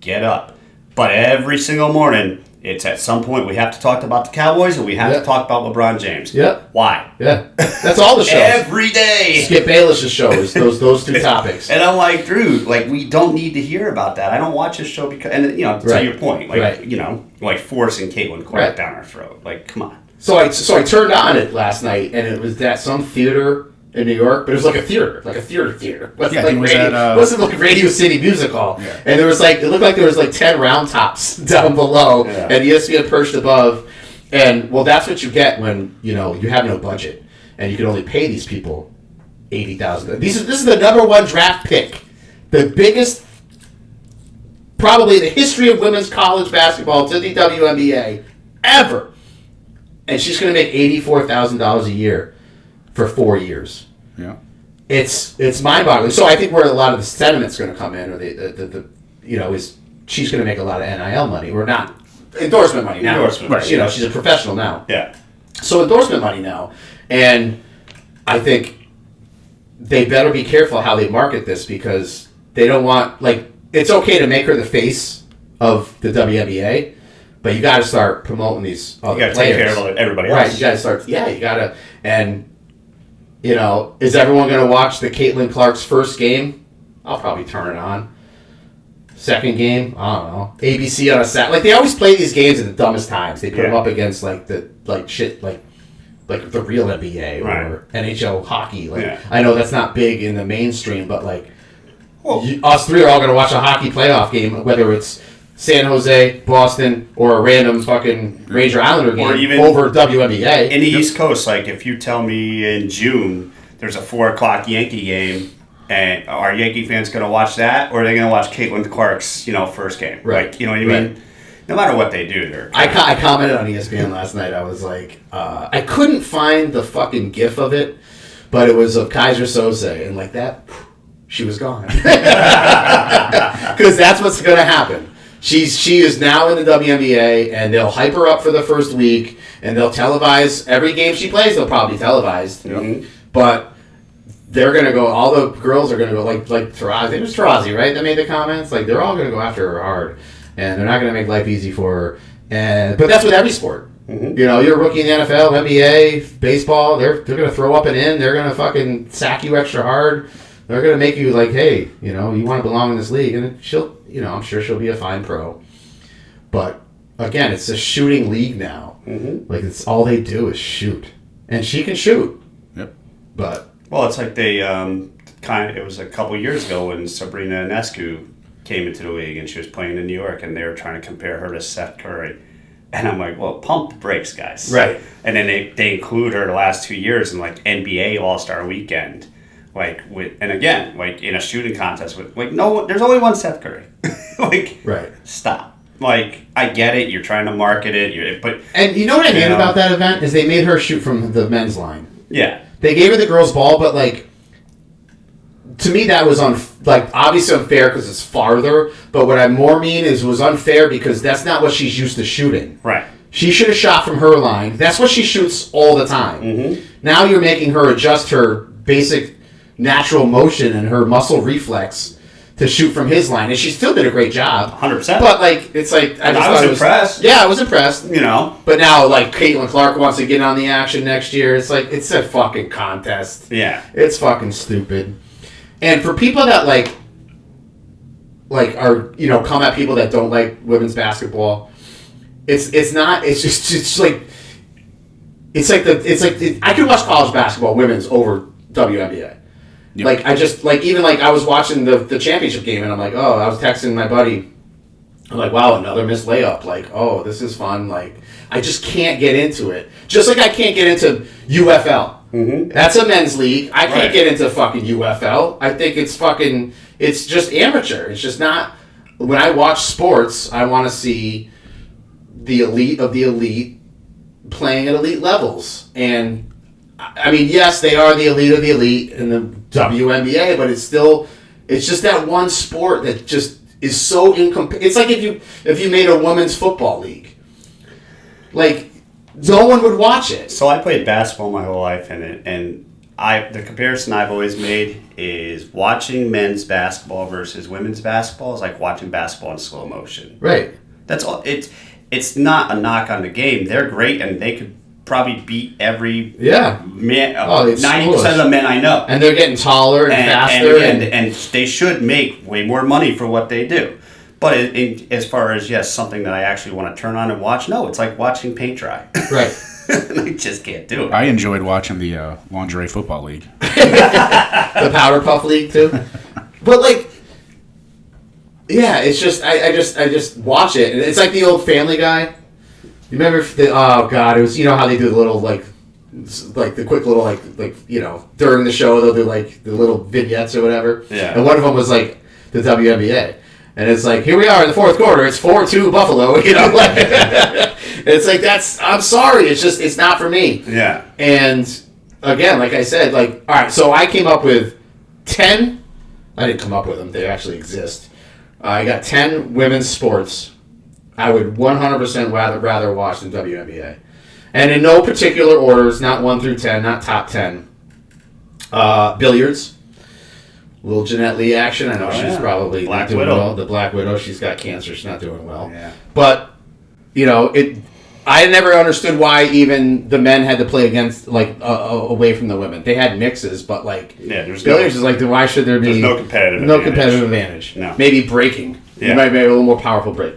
Get Up. But every single morning, it's at some point we have to talk about the Cowboys and we have to talk about LeBron James. Yep. Why? Yeah. That's all the shows. Every day. Skip Bayless's show is those two topics. And I'm like, dude, like, we don't need to hear about that. I don't watch this show because, and you know, to your point, like, you know, like forcing Caitlin Clark down our throat. Like, come on. So I turned on it last night, and it was at some theater in New York, but it was like a theater. It wasn't like Radio City Music Hall. Yeah. And there was it looked like there was 10 round tops down below, and ESPN perched above. And, well, that's what you get when, you know, you have no budget, and you can only pay these people $80,000. This is the number one draft pick. The biggest, probably in the history of women's college basketball to the WNBA ever. And she's going to make $84,000 a year for 4 years. Yeah, it's mind-boggling. So I think where a lot of the sentiment's going to come in, or the you know, is she's going to make a lot of NIL money, or not endorsement money now. Right. You know, she's a professional now. Yeah. So endorsement money now, and I think they better be careful how they market this, because they don't want, it's okay to make her the face of the WNBA, but you got to start promoting these other players. You got to take care of everybody else. Right, you got to start, you got to, and, you know, is everyone going to watch the Caitlin Clark's first game? I'll probably turn it on. Second game? I don't know. ABC on a Saturday. They always play these games at the dumbest times. They put them up against, the real NBA or NHL hockey. I know that's not big in the mainstream, but, us three are all going to watch a hockey playoff game, whether it's San Jose, Boston, or a random fucking Ranger Islander game, or even over WNBA. In the East Coast, if you tell me in June there's a 4:00 Yankee game, and are Yankee fans going to watch that, or are they going to watch Caitlin Clark's, first game? Right. You know what I mean? No matter what they do, they're... I commented on ESPN last night. I was like, I couldn't find the fucking GIF of it, but it was of Kaiser Soze, and that, she was gone. Because that's what's going to happen. She is now in the WNBA, and they'll hype her up for the first week, and they'll televise every game she plays. They'll probably televise, but they're gonna go. All the girls are gonna go like Tarazi. I think it was Tarazi, right? That made the comments. They're all gonna go after her hard, and they're not gonna make life easy for her. But that's with every sport. Mm-hmm. You know, you're a rookie in the NFL, NBA, baseball. They're gonna throw up and in. They're gonna fucking sack you extra hard. They're gonna make you hey, you want to belong in this league, and she'll. I'm sure she'll be a fine pro. But, again, it's a shooting league now. Mm-hmm. It's all they do is shoot. And she can shoot. Yep. But... Well, it's they, it was a couple years ago when Sabrina Ionescu came into the league, and she was playing in New York, and they were trying to compare her to Seth Curry. And I'm like, well, pump the brakes, guys. Right. And then they include her the last 2 years in, NBA All-Star Weekend. In a shooting contest with, no, there's only one Seth Curry. Right. Stop. I get it. You're trying to market it. And you know what I hate about that event is they made her shoot from the men's line. Yeah. They gave her the girls' ball, but to me that was obviously unfair because it's farther. But what I more mean is it was unfair because that's not what she's used to shooting. Right. She should have shot from her line. That's what she shoots all the time. Mm-hmm. Now you're making her adjust her basic natural motion and her muscle reflex to shoot from his line, and she still did a great job. 100%. But like, it's like I was impressed. Yeah, I was impressed. You know. But now, like, Caitlin Clark wants to get on the action next year. It's like, it's a fucking contest. Yeah. It's fucking stupid. And for people that like are, you know, come at people that don't like women's basketball, it's not. It's just like. I could watch college basketball women's over WNBA. Yep. Like I just like even like I was watching the championship game and I'm like, oh, I was texting my buddy. I'm like, wow, another missed layup. Like, oh, this is fun. Like, I just can't get into it. Just like I can't get into UFL. Mm-hmm. That's a men's league. I can't get into fucking UFL. I think it's just amateur. It's just not. When I watch sports, I want to see the elite of the elite playing at elite levels. And I mean, yes, they are the elite of the elite in the WNBA, but it's just that one sport that just is so incomplete. It's like if you made a women's football league, like no one would watch it. So I played basketball my whole life, and the comparison I've always made is watching men's basketball versus women's basketball is like watching basketball in slow motion. Right. That's all. It's not a knock on the game. They're great, and they could probably beat every man. 90% of the men I know, and they're getting taller and faster, and they should make way more money for what they do. But as far as something that I actually want to turn on and watch, no, it's like watching paint dry. Right. I just can't do it. I enjoyed watching the lingerie football league, the powder puff league too. But like, yeah, it's just I just watch it, and it's like the old Family Guy. You remember? Oh God, it was, you know how they do the little like the quick little like you know, during the show they'll do like the little vignettes or whatever. Yeah. And one of them was like the WNBA, and it's like, here we are in the fourth quarter. It's 4-2 Buffalo. You know, like it's like I'm sorry. It's not for me. Yeah. And again, like I said, like all right, so I came up with 10. I didn't come up with them. They actually exist. I got 10 women's sports I would 100% rather watch than WNBA. And in no particular orders, not 1 through 10, not top 10. Billiards. Little Jeanette Lee action. I know she's probably not doing well. The Black Widow, she's got cancer. She's not doing well. Yeah. But, you know, I never understood why even the men had to play against, like, away from the women. They had mixes, but, like, billiards is like, then why should there be no competitive advantage? No. Maybe breaking. Yeah. You might be a little more powerful break.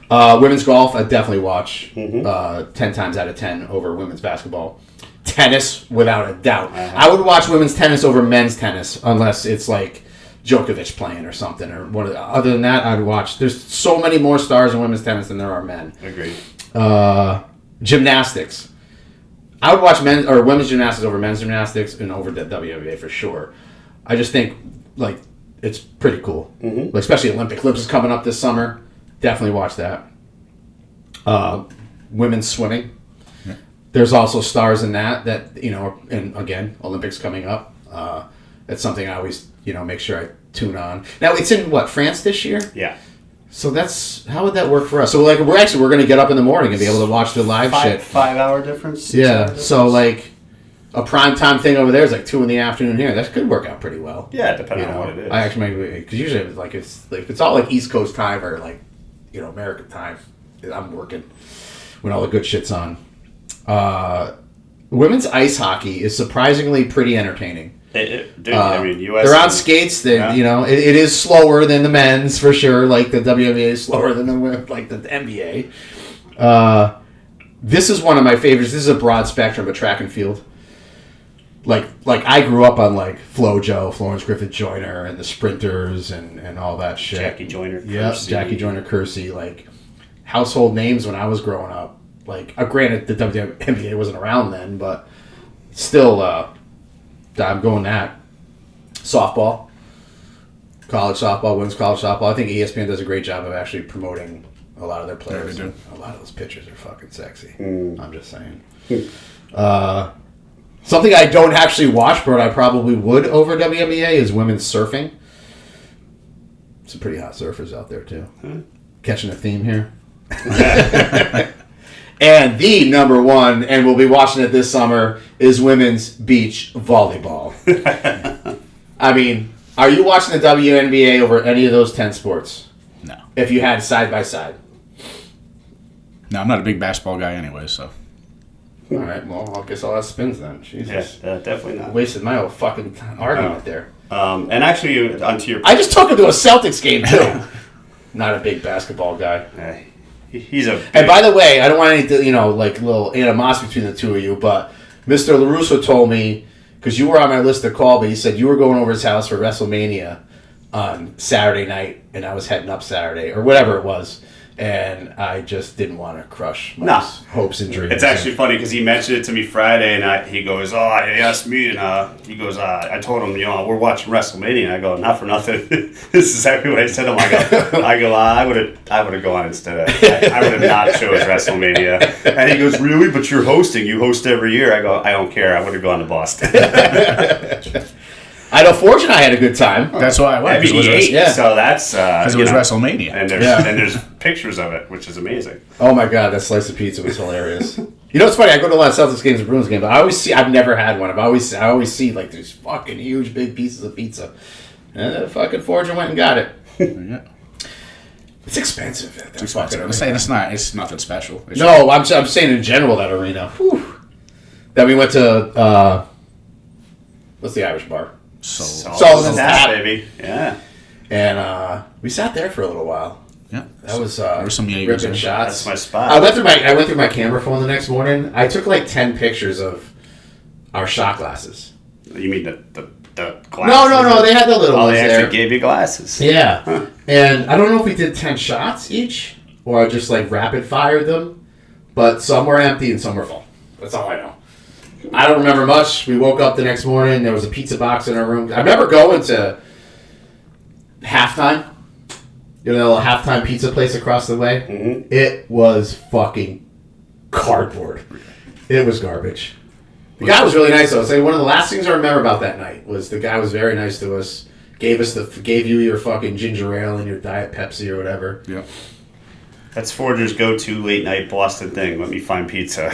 Women's golf, I definitely watch 10 times out of 10 over women's basketball. Tennis, without a doubt. Uh-huh. I would watch women's tennis over men's tennis unless it's like Djokovic playing or something. Other than that, I'd watch. There's so many more stars in women's tennis than there are men. Agreed. Gymnastics. I would watch women's gymnastics over men's gymnastics and over the WNBA for sure. I just think like it's pretty cool, like, especially Olympics is coming up this summer. Definitely watch that. Women's swimming. Yeah. There's also stars in that, you know, and again, Olympics coming up. That's something I always, you know, make sure I tune on. Now, it's in, France this year? Yeah. So how would that work for us? So, like, we're going to get up in the morning and be able to watch the live shit. 5-hour difference? Yeah. So, like, a primetime thing over there is like 2 p.m. here. That could work out pretty well. Yeah, depending on what it is. I actually because usually like if it's all like East Coast time or like, you know, American time, I'm working when all the good shit's on. Women's ice hockey is surprisingly pretty entertaining. Dude, I mean, US. They're on skates. You know, it is slower than the men's for sure. Like the WNBA is slower than the NBA. This is one of my favorites. This is a broad spectrum of track and field. Like I grew up on like FloJo, Florence Griffith Joyner, and the sprinters and all that shit. Jackie Joyner, Jackie Joyner, Kersey, like household names when I was growing up. Like, granted, the WNBA wasn't around then, but still, I'm going that. Softball, college softball, women's college softball. I think ESPN does a great job of actually promoting a lot of their players. Yeah, they do. A lot of those pitchers are fucking sexy. I'm just saying. Something I don't actually watch, but I probably would over WNBA is women's surfing. Some pretty hot surfers out there, too. Catching a theme here. And the number one, and we'll be watching it this summer, is women's beach volleyball. I mean, Are you watching the WNBA over any of those 10 sports? No. If you had side by side. No, I'm not a big basketball guy anyway, so. All right, well, I guess I'll have spins then. Jesus. Yeah, definitely not. Wasted my whole fucking argument there. And actually, onto your... I just took him to a Celtics game, too. Not a big basketball guy. He's a... And by the way, I don't want any, little animosity between the two of you, but Mr. LaRusso told me, because you were on my list to call, but he said you were going over his house for WrestleMania on Saturday night, and I was heading up Saturday, or whatever it was. And I just didn't want to crush my hopes and dreams. It's actually funny because he mentioned it to me Friday, and he goes, he asked me, and he goes, I told him, we're watching WrestleMania, and I go, not for nothing. This is exactly what I said to him. I would have gone instead of, I would have not chose WrestleMania. And he goes, really? But you're hosting. You host every year. I go, I don't care. I would have gone to Boston. I know Fortune I had a good time. That's why I went. I mean, he ate, so that's... Because it was WrestleMania. And there's pictures of it, which is amazing. Oh my god, that slice of pizza was hilarious. It's funny, I go to a lot of Celtics games and Bruins games, but I've never had one. I always see like these fucking huge big pieces of pizza. And the fucking Fortune went and got it. Yeah. It's expensive. It's expensive. I'm saying it's nothing special. I'm saying in general that arena. Whew. Then we went to what's the Irish bar? Sullivan's Tap, baby. Yeah. And we sat there for a little while. Yeah. That was there were some Jaegers ripping shots. That's my spot. I went through my camera phone the next morning. I took like 10 pictures of our shot glasses. You mean the glasses? No. They had the little ones they there. actually gave you glasses. Yeah. Huh. And I don't know if we did 10 shots each or just like rapid fired them, but some were empty and some were full. That's all I know. I don't remember much. We woke up the next morning. There was a pizza box in our room. I remember going to halftime. A little halftime pizza place across the way. Mm-hmm. It was fucking cardboard. It was garbage. The guy was really nice though. So one of the last things I remember about that night was the guy was very nice to us. Gave you your fucking ginger ale and your Diet Pepsi or whatever. Yeah. That's Forger's go-to late-night Boston thing. Let me find pizza.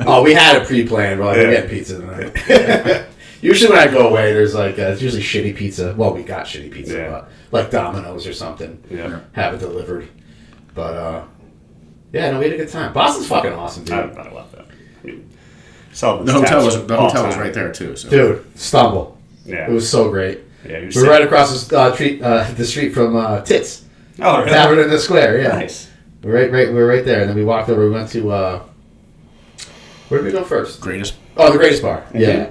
Oh, we had it pre-planned. We're like, we're getting pizza tonight. Usually when I go away, there's like, it's usually shitty pizza. Well, we got shitty pizza, but like Domino's or something. Yeah. Have it delivered. But, we had a good time. Boston's fucking awesome, dude. I love that. I mean, Sullivan's The hotel Tap's was right there, too. So. Dude, stumble. Yeah. It was so great. Yeah, we were right across the street from Tits. Oh, really? Tavern in the Square, yeah. Nice. We're right there. And then we walked over. We went to where did we go first? Greatest. Oh, the Greatest Bar. Mm-hmm. Yeah.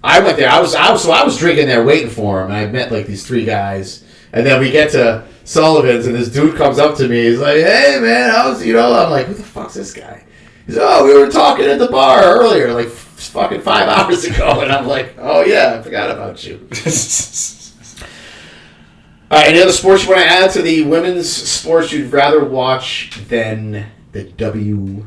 I went there. I was drinking there waiting for him. And I met like these 3 guys. And then we get to Sullivan's and this dude comes up to me. He's like, "Hey man, how's I'm like, "Who the fuck's this guy?" He's like, "Oh, we were talking at the bar earlier, like fucking 5 hours ago." And I'm like, "Oh yeah, I forgot about you." All right, any other sports you want to add to the women's sports you'd rather watch than the WNBA?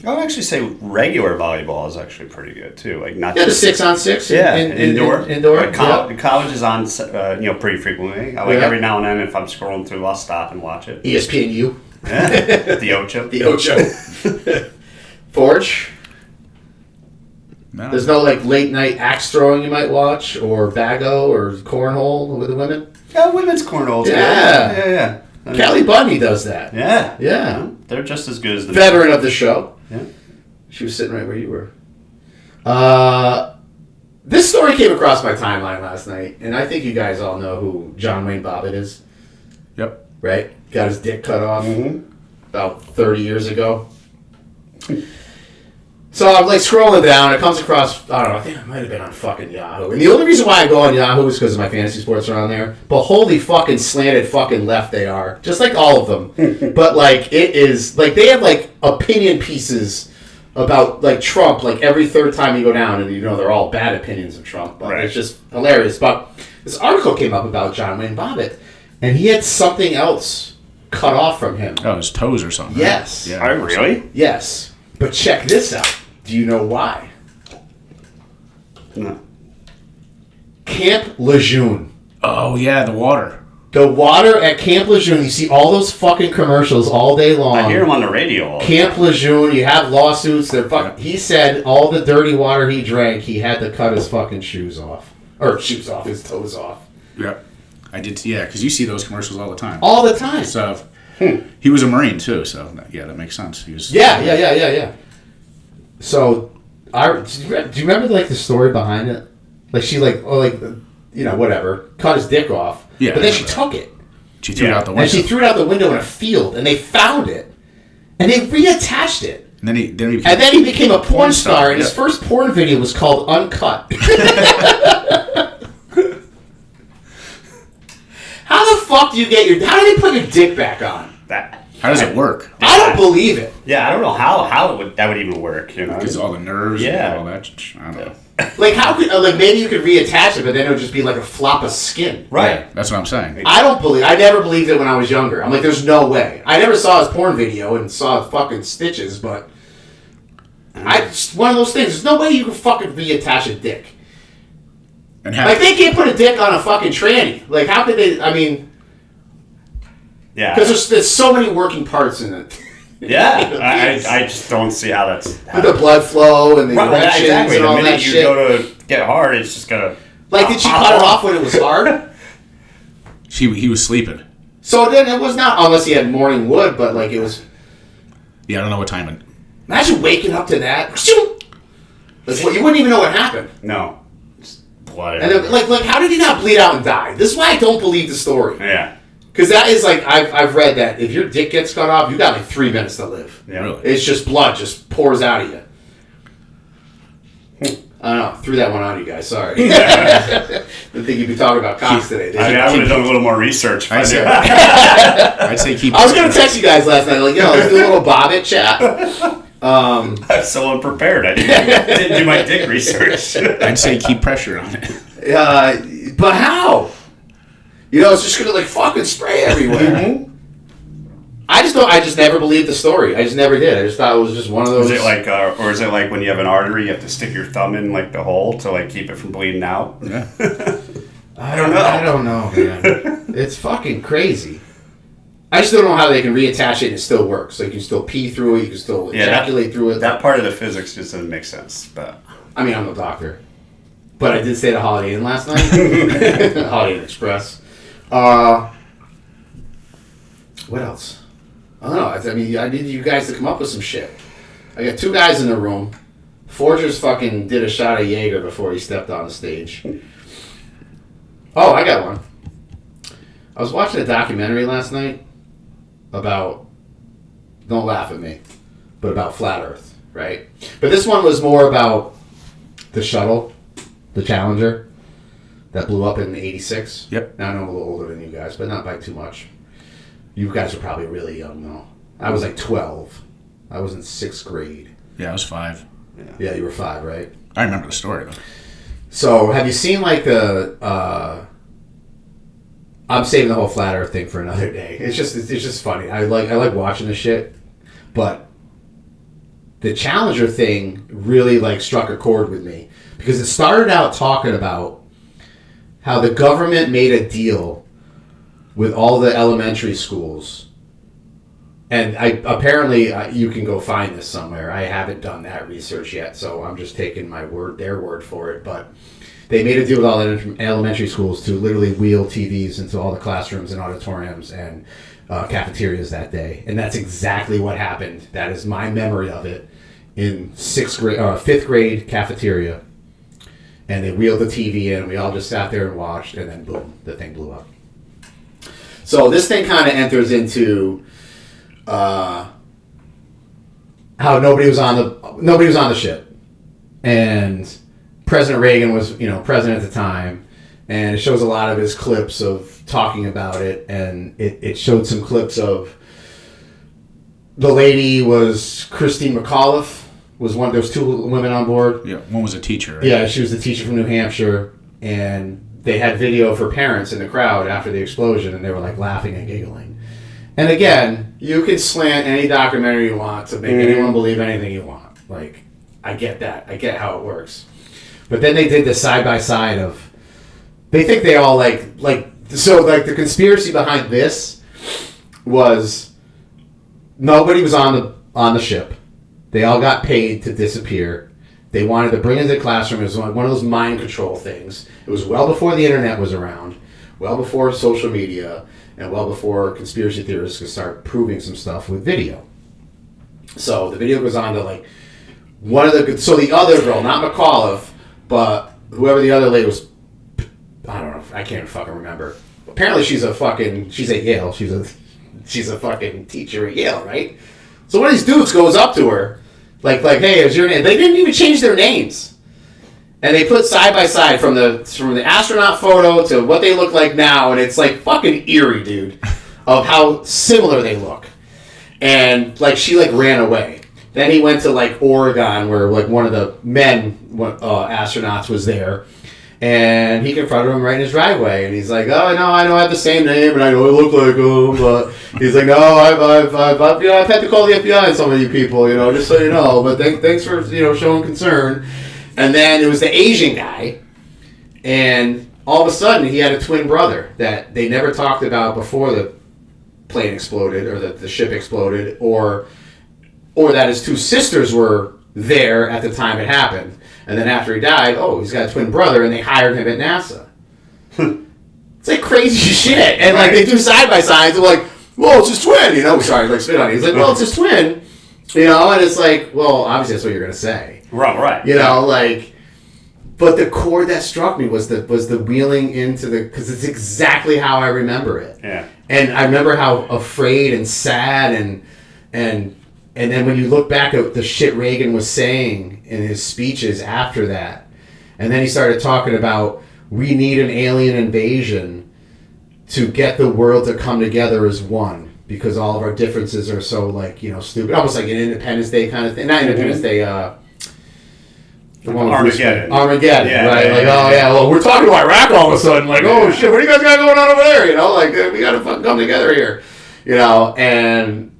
I would actually say regular volleyball is actually pretty good too. Like not the just 6-on-6. indoor. Indoor. College is on pretty frequently. I every now and then if I'm scrolling through, I'll stop and watch it. ESPNU. Yeah. The Ocho. The Ocho. Forge. No. There's no like late night axe throwing you might watch, or bago, or cornhole with the women. Yeah, women's cornhole too. Yeah. Callie Bundy does that. Yeah. Yeah. They're just as good as the veteran of the show. Yeah. She was sitting right where you were. This story came across my timeline last night, and I think you guys all know who John Wayne Bobbitt is. Yep. Right? Got his dick cut off about 30 years ago. So I'm like scrolling down. It comes across, I don't know, I think it might have been on fucking Yahoo. And the only reason why I go on Yahoo is because my fantasy sports are on there. But holy fucking slanted fucking left they are. Just like all of them. But like it is, like they have like opinion pieces about like Trump like every third time you go down. And they're all bad opinions of Trump. But It's just hilarious. But this article came up about John Wayne Bobbitt. And he had something else cut off from him. Oh, his toes or something. Yes. Yeah. Oh, really? Yes. But check this out. Do you know why? No. Camp Lejeune. Oh, yeah, the water. The water at Camp Lejeune. You see all those fucking commercials all day long. I hear them on the radio all the Camp time. Lejeune, you have lawsuits. He said all the dirty water he drank, he had to cut his fucking shoes off. or shoots off his toes off. Yeah. I did, yeah, because you see those commercials all the time. All the time. So, he was a Marine, too, so, yeah, that makes sense. He was, Yeah. So, do you remember, like, the story behind it? Like, she, whatever, cut his dick off. Yeah, But then she that. took it. She threw it out the window. And she threw it out the window in a field, and they found it. And they reattached it. And then he became a porn star, and his first porn video was called Uncut. How the fuck do you get how do they put your dick back on? How does it work? I don't believe it. Yeah, I don't know how that would even work. You know, Because all the nerves and all that. I don't know. Like how could maybe you could reattach it, but then it would just be like a flop of skin. Right. That's what I'm saying. I never believed it when I was younger. I'm like, there's no way. I never saw his porn video and saw fucking stitches, but just one of those things. There's no way you can fucking reattach a dick. And Like they can't put a dick on a fucking tranny. Like how could they? I mean, yeah, because there's so many working parts in it. Yeah, I just don't see how that's with the blood flow and the erections exactly. and all The minute that you shit. go to get hard, it's just gonna. Like, did she cut it off when it was hard? He was sleeping. So then it was not, unless he had morning wood, but like it was. Yeah, I don't know what time it. Imagine waking up to that. Like, you wouldn't even know what happened. No, just blood. And then, like, how did he not bleed out and die? This is why I don't believe the story. Yeah. Because that is like I've read that if your dick gets cut off, you got like 3 minutes to live. Yeah. Really? It's just blood just pours out of you. I don't know. Threw that one on you guys. Sorry. Didn't think you'd be talking about cocks today. I would have done a little more research. I'd say keep. I was going to text you guys last night, like, let's do a little Bobbitt chat. I'm so unprepared. I didn't do my dick research. I'd say keep pressure on it. But how? It's just going to, like, fucking spray everywhere. I just never believed the story. I just never did. I just thought it was just one of those. Is it like, or is it like when you have an artery, you have to stick your thumb in like the hole to like keep it from bleeding out? Yeah. I don't know, man. It's fucking crazy. I just don't know how they can reattach it and it still works. Like you can still pee through it, you can still ejaculate through it. That part of the physics just doesn't make sense. But I mean, I'm no doctor, but I did stay at a Holiday Inn last night. Holiday Inn Express. What else? I don't know. I mean, I need you guys to come up with some shit. I got 2 guys in the room. Forgers fucking did a shot of Jaeger before he stepped on the stage. Oh, I got one. I was watching a documentary last night about, don't laugh at me, but about Flat Earth, right? But this one was more about the shuttle, the Challenger, that blew up in '86. Yep. Now I know I'm a little older than you guys, but not by too much. You guys are probably really young, though. I was like 12. I was in 6th grade. Yeah, I was 5. Yeah, you were 5, right? I remember the story though. So, have you seen like the? I'm saving the whole Flat Earth thing for another day. It's just funny. I like watching the shit, but the Challenger thing really like struck a chord with me because it started out talking about how the government made a deal with all the elementary schools, and apparently you can go find this somewhere. I haven't done that research yet, so I'm just taking their word for it. But they made a deal with all the elementary schools to literally wheel TVs into all the classrooms and auditoriums and cafeterias that day, and that's exactly what happened. That is my memory of it in 5th grade cafeteria, and they wheeled the TV in, and we all just sat there and watched, and then boom, the thing blew up. So this thing kind of enters into how nobody was on the ship, and President Reagan was president at the time, and it shows a lot of his clips of talking about it, and it showed some clips of the lady was Christine McAuliffe was one. There was 2 women on board. Yeah, one was a teacher. Right? Yeah, she was the teacher from New Hampshire, and they had video of her parents in the crowd after the explosion, and they were like laughing and giggling. And again, you can slant any documentary you want to make anyone believe anything you want. Like, I get that. I get how it works. But then they did the side-by-side of... They think they all So, the conspiracy behind this was nobody was on the ship. They all got paid to disappear. They wanted to bring it to the classroom. It was one of those mind control things. It was well before the internet was around, well before social media, and well before conspiracy theorists could start proving some stuff with video. So the video goes on to like so the other girl, not McAuliffe, but whoever the other lady was, I don't know, I can't fucking remember. Apparently she's at Yale. She's a fucking teacher at Yale, right? So one of these dudes goes up to her, like, hey, is your name? They didn't even change their names, and they put side by side from the astronaut photo to what they look like now, and it's like fucking eerie, dude, of how similar they look. And like she like ran away. Then he went to like Oregon, where like one of the astronauts was there. And he confronted him right in his driveway, and he's like, "Oh, I know I have the same name, and I know I look like him." But he's like, "No, I've had to call the FBI on some of you people, just so you know. But thanks for showing concern." And then it was the Asian guy, and all of a sudden he had a twin brother that they never talked about before the plane exploded or the ship exploded, or that his two sisters were there at the time it happened. And then after he died, he's got a twin brother, and they hired him at NASA. It's like crazy shit. And like they do side by sides. They're like, "Well, it's his twin." Sorry, like spit on it. He's like, "Well, it's his twin." And it's like, well, obviously that's what you're gonna say. Right. But the chord that struck me was the wheeling into because it's exactly how I remember it. Yeah. And I remember how afraid and sad and then when you look back at the shit Reagan was saying in his speeches after that, and then he started talking about we need an alien invasion to get the world to come together as one because all of our differences are so stupid, almost like an Independence Day kind of thing. Not Independence Day. The one Armageddon. Armageddon, right? Well, we're talking to Iraq all of a sudden. Like, oh shit, what do you guys got going on over there? We got to fucking come together here, and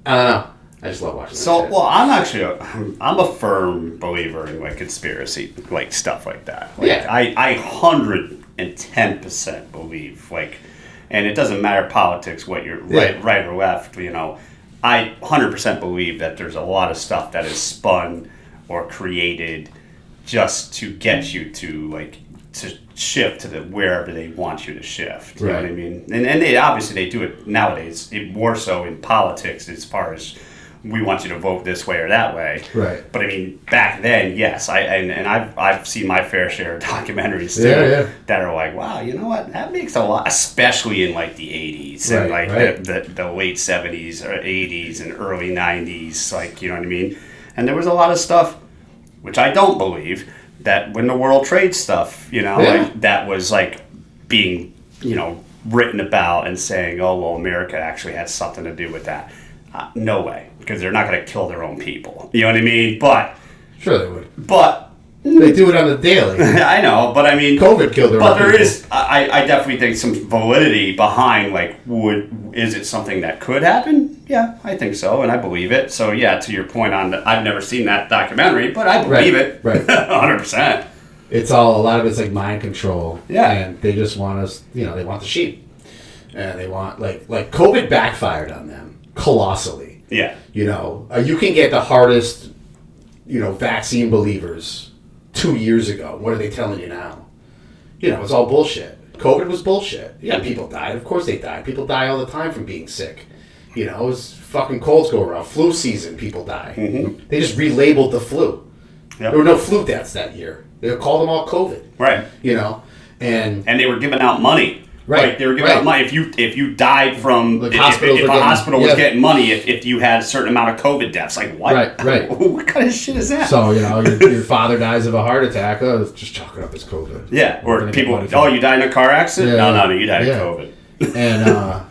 I don't know. I just love watching. Well, I'm a firm believer in conspiracy, stuff like that. I 110% believe and it doesn't matter politics, what you're right or left. I 100% believe that there's a lot of stuff that is spun or created just to get you to to shift to wherever they want you to shift. You know what I mean? And they obviously do it nowadays, more so in politics as far as we want you to vote this way or that way. Right. But I mean, back then, yes, I've seen my fair share of documentaries too that are like, wow, you know what? That makes a lot, especially in the 80s and the late 70s or 80s and early 90s, you know what I mean? And there was a lot of stuff which I don't believe that when the World Trade stuff, that was being, written about and saying, oh, well, America actually has something to do with that. No way, because they're not going to kill their own people. You know what I mean? But sure they would. But they do it on the daily. I know, but I mean, COVID killed their own people. But there is, I definitely think some validity behind is it something that could happen? Yeah, I think so, and I believe it. So yeah, to your point on I've never seen that documentary, but I believe it. Right, 100%. It's a lot of it's mind control. Yeah, and they just want us. They want the sheep, and they want like COVID backfired on them. Colossally. Yeah. You can get the hardest, vaccine believers 2 years ago. What are they telling you now? It's all bullshit. COVID was bullshit. Yeah, people died. Of course they died. People die all the time from being sick. As fucking colds go around. Flu season, people die. Mm-hmm. They just relabeled the flu. Yep. There were no flu deaths that year. They called them all COVID. Right. And they were giving out money. Right, they were giving out money. If you died from if a hospital was getting money if you had a certain amount of COVID deaths, what? Right. What kind of shit is that? So your father dies of a heart attack. Just chalk it up as COVID. Yeah, or people. You died in a car accident? Yeah. No, you died of COVID. And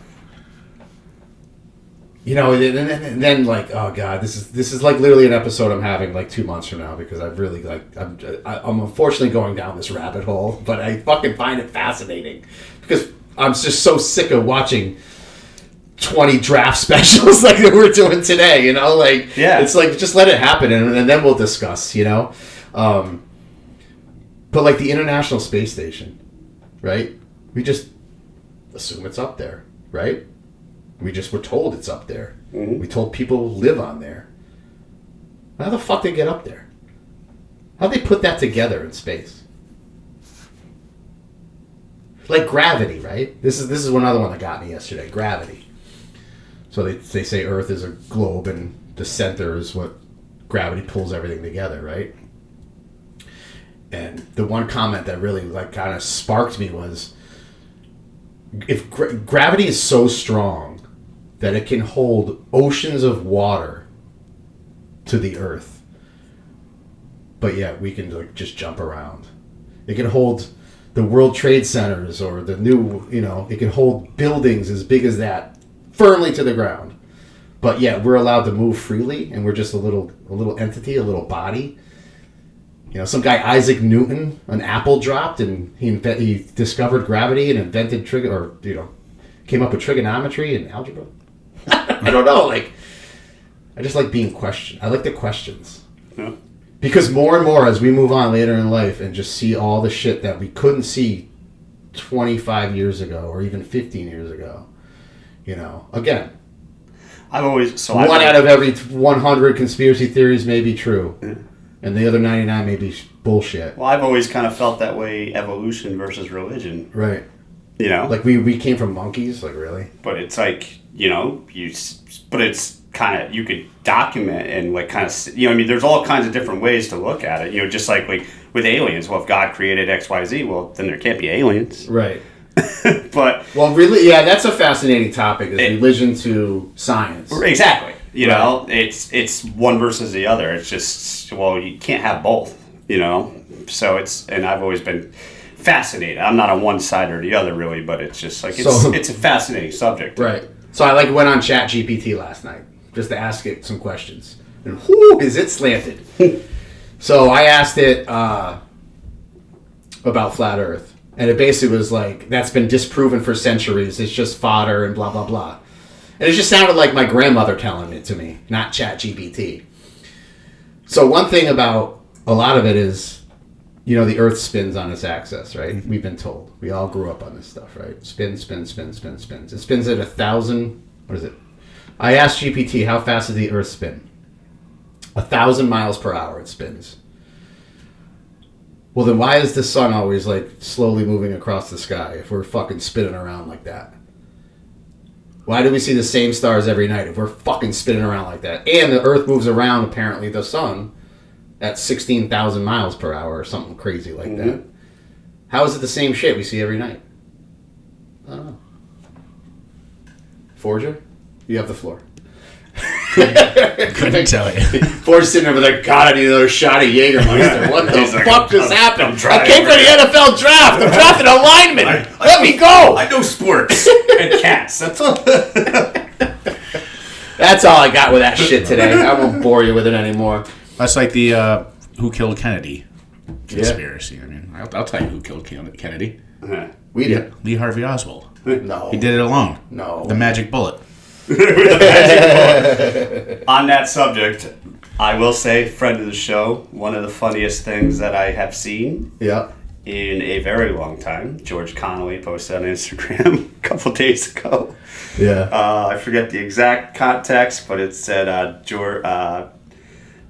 and then oh god, this is literally an episode I'm having 2 months from now because I've really I'm unfortunately going down this rabbit hole, but I fucking find it fascinating because I'm just so sick of watching 20 draft specials like that we're doing today. It's just let it happen and then we'll discuss. But the International Space Station, right? We just assume it's up there, right? We just were told it's up there. Mm-hmm. We told people live on there. How the fuck they get up there? How'd they put that together in space? Like gravity, right? This is another one that got me yesterday. Gravity. So they say Earth is a globe and the center is what gravity pulls everything together, right? And the one comment that really like kind of sparked me was, if gravity is so strong that it can hold oceans of water to the Earth, but yet we can like just jump around. It can hold the World Trade Centers or the new, it can hold buildings as big as that firmly to the ground. But yet we're allowed to move freely, and we're just a little entity, a little body. Some guy, Isaac Newton, an apple dropped, and he discovered gravity and invented came up with trigonometry and algebra. I don't know. Like, I just like being questioned. I like the questions. Yeah. Because more and more as we move on later in life and just see all the shit that we couldn't see 25 years ago or even 15 years ago, again, one out of every 100 conspiracy theories may be true, and the other 99 may be bullshit. Well, I've always kind of felt that way, evolution versus religion. Right. Like we came from monkeys, like really? But it's like, but it's kind of, you could document and like kind of, there's all kinds of different ways to look at it, just like with aliens. Well, if God created XYZ, well, then there can't be aliens. Right. But really, yeah, that's a fascinating topic, is religion to science. Exactly. It's one versus the other. It's just, well, you can't have both, So and I've always been fascinated. I'm not on one side or the other really, but it's just like, it's a fascinating subject. Right. So I went on ChatGPT last night just to ask it some questions. And whoo, is it slanted. So I asked it about flat Earth. And it basically was like, that's been disproven for centuries. It's just fodder and blah, blah, blah. And it just sounded like my grandmother telling it to me, not ChatGPT. So one thing about a lot of it is, the Earth spins on its axis, right? Mm-hmm. We've been told. We all grew up on this stuff, right? Spins. It spins at 1,000, what is it? I asked GPT, how fast does the Earth spin? 1,000 miles per hour it spins. Well, then why is the sun always like slowly moving across the sky if we're fucking spinning around like that? Why do we see the same stars every night if we're fucking spinning around like that? And the Earth moves around, apparently, the sun at 16,000 miles per hour or something crazy like that. How is it the same shit we see every night? I don't know. Forger, you have the floor. Couldn't tell you. Forger's sitting over there, God, I need another shot of Jägermeister. What the fuck just happened? I came for the NFL draft. I'm drafting a lineman. Let me go. I know sports and cats. That's all. That's all I got with that shit today. I won't bore you with it anymore. That's like the who killed Kennedy conspiracy. Yeah. I mean, I'll tell you who killed Kennedy. We did. Lee Harvey Oswald. No. He did it alone. No. The magic bullet. On that subject, I will say, friend of the show, one of the funniest things that I have seen in a very long time, George Connolly posted on Instagram a couple days ago. Yeah. I forget the exact context, but it said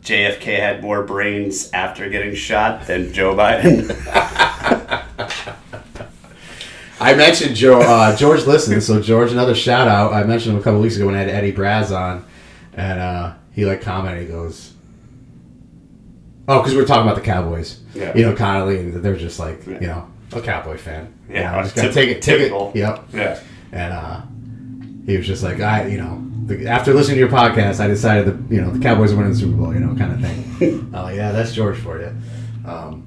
JFK had more brains after getting shot than Joe Biden. I mentioned George listens, so George, another shout out. I mentioned him a couple weeks ago when I had Eddie Braz on, and he commented. He goes, "Oh, because we were talking about the Cowboys, Connolly, and they're just like, a Cowboy fan. Yeah, I just gotta take it. Yep. Yeah, and he was just like, after listening to your podcast, I decided that the Cowboys are winning the Super Bowl, kind of thing. I'm like, yeah, that's George for you.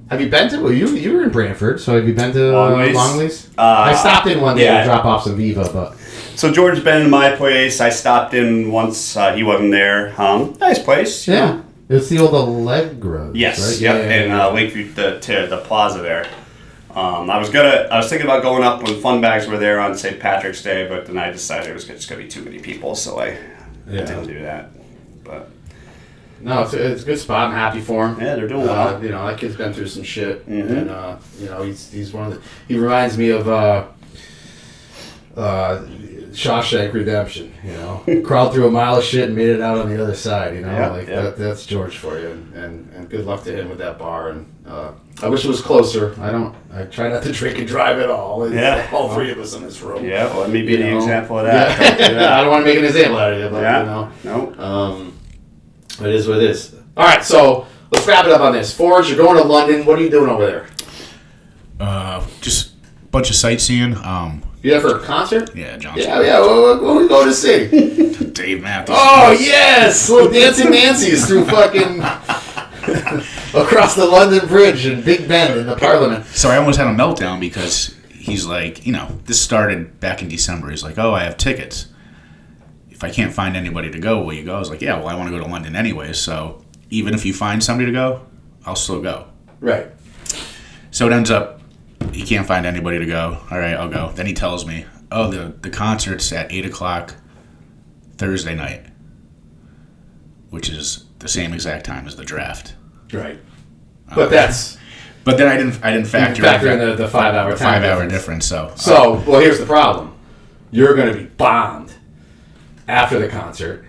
Have you been to? Well, you were in Brantford, so have you been to Longley's? I stopped in one day to drop off some Viva, but so George's been in my place. I stopped in once. He wasn't there. Nice place. Yeah, it's the old Allegra's. Yes. Right? Yep. In Lakeview, the plaza there. I was thinking about going up when Fun Bags were there on St. Patrick's Day, but then I decided it was just going to be too many people, so I didn't do that. But no, it's a good spot. I'm happy for him. Yeah, they're doing well. That kid's been through some shit, and he's one of the. He reminds me of Shawshank Redemption, you know, crawled through a mile of shit and made it out on the other side, you know, that's George for you, and good luck to him with that bar. And I wish it was closer. I try not to drink and drive at all. All three of us in this room. Yeah, well, let me be the example of that. Yeah. I don't want to make an example out of you, but you know, no. It is what it is. All right, so let's wrap it up on this. Forge, you're going to London. What are you doing over there? Just a bunch of sightseeing. You there for a concert? Yeah, Johnson. Yeah. What are we going to see? Dave Matthews. Oh, yes! Little Dancing Nancy's through fucking... across the London Bridge and Big Ben in the Parliament. So I almost had a meltdown because he's like, this started back in December. He's like, oh, I have tickets. If I can't find anybody to go, will you go? I was like, yeah, well, I want to go to London anyway. So even if you find somebody to go, I'll still go. Right. So it ends up, he can't find anybody to go. All right, I'll go. Then he tells me, oh, the concert's at 8 o'clock Thursday night, which is the same exact time as the draft. Right. But But then I didn't factor in the 5 hour time. 5 hour difference. So well, here's the problem. You're going to be bombed after the concert.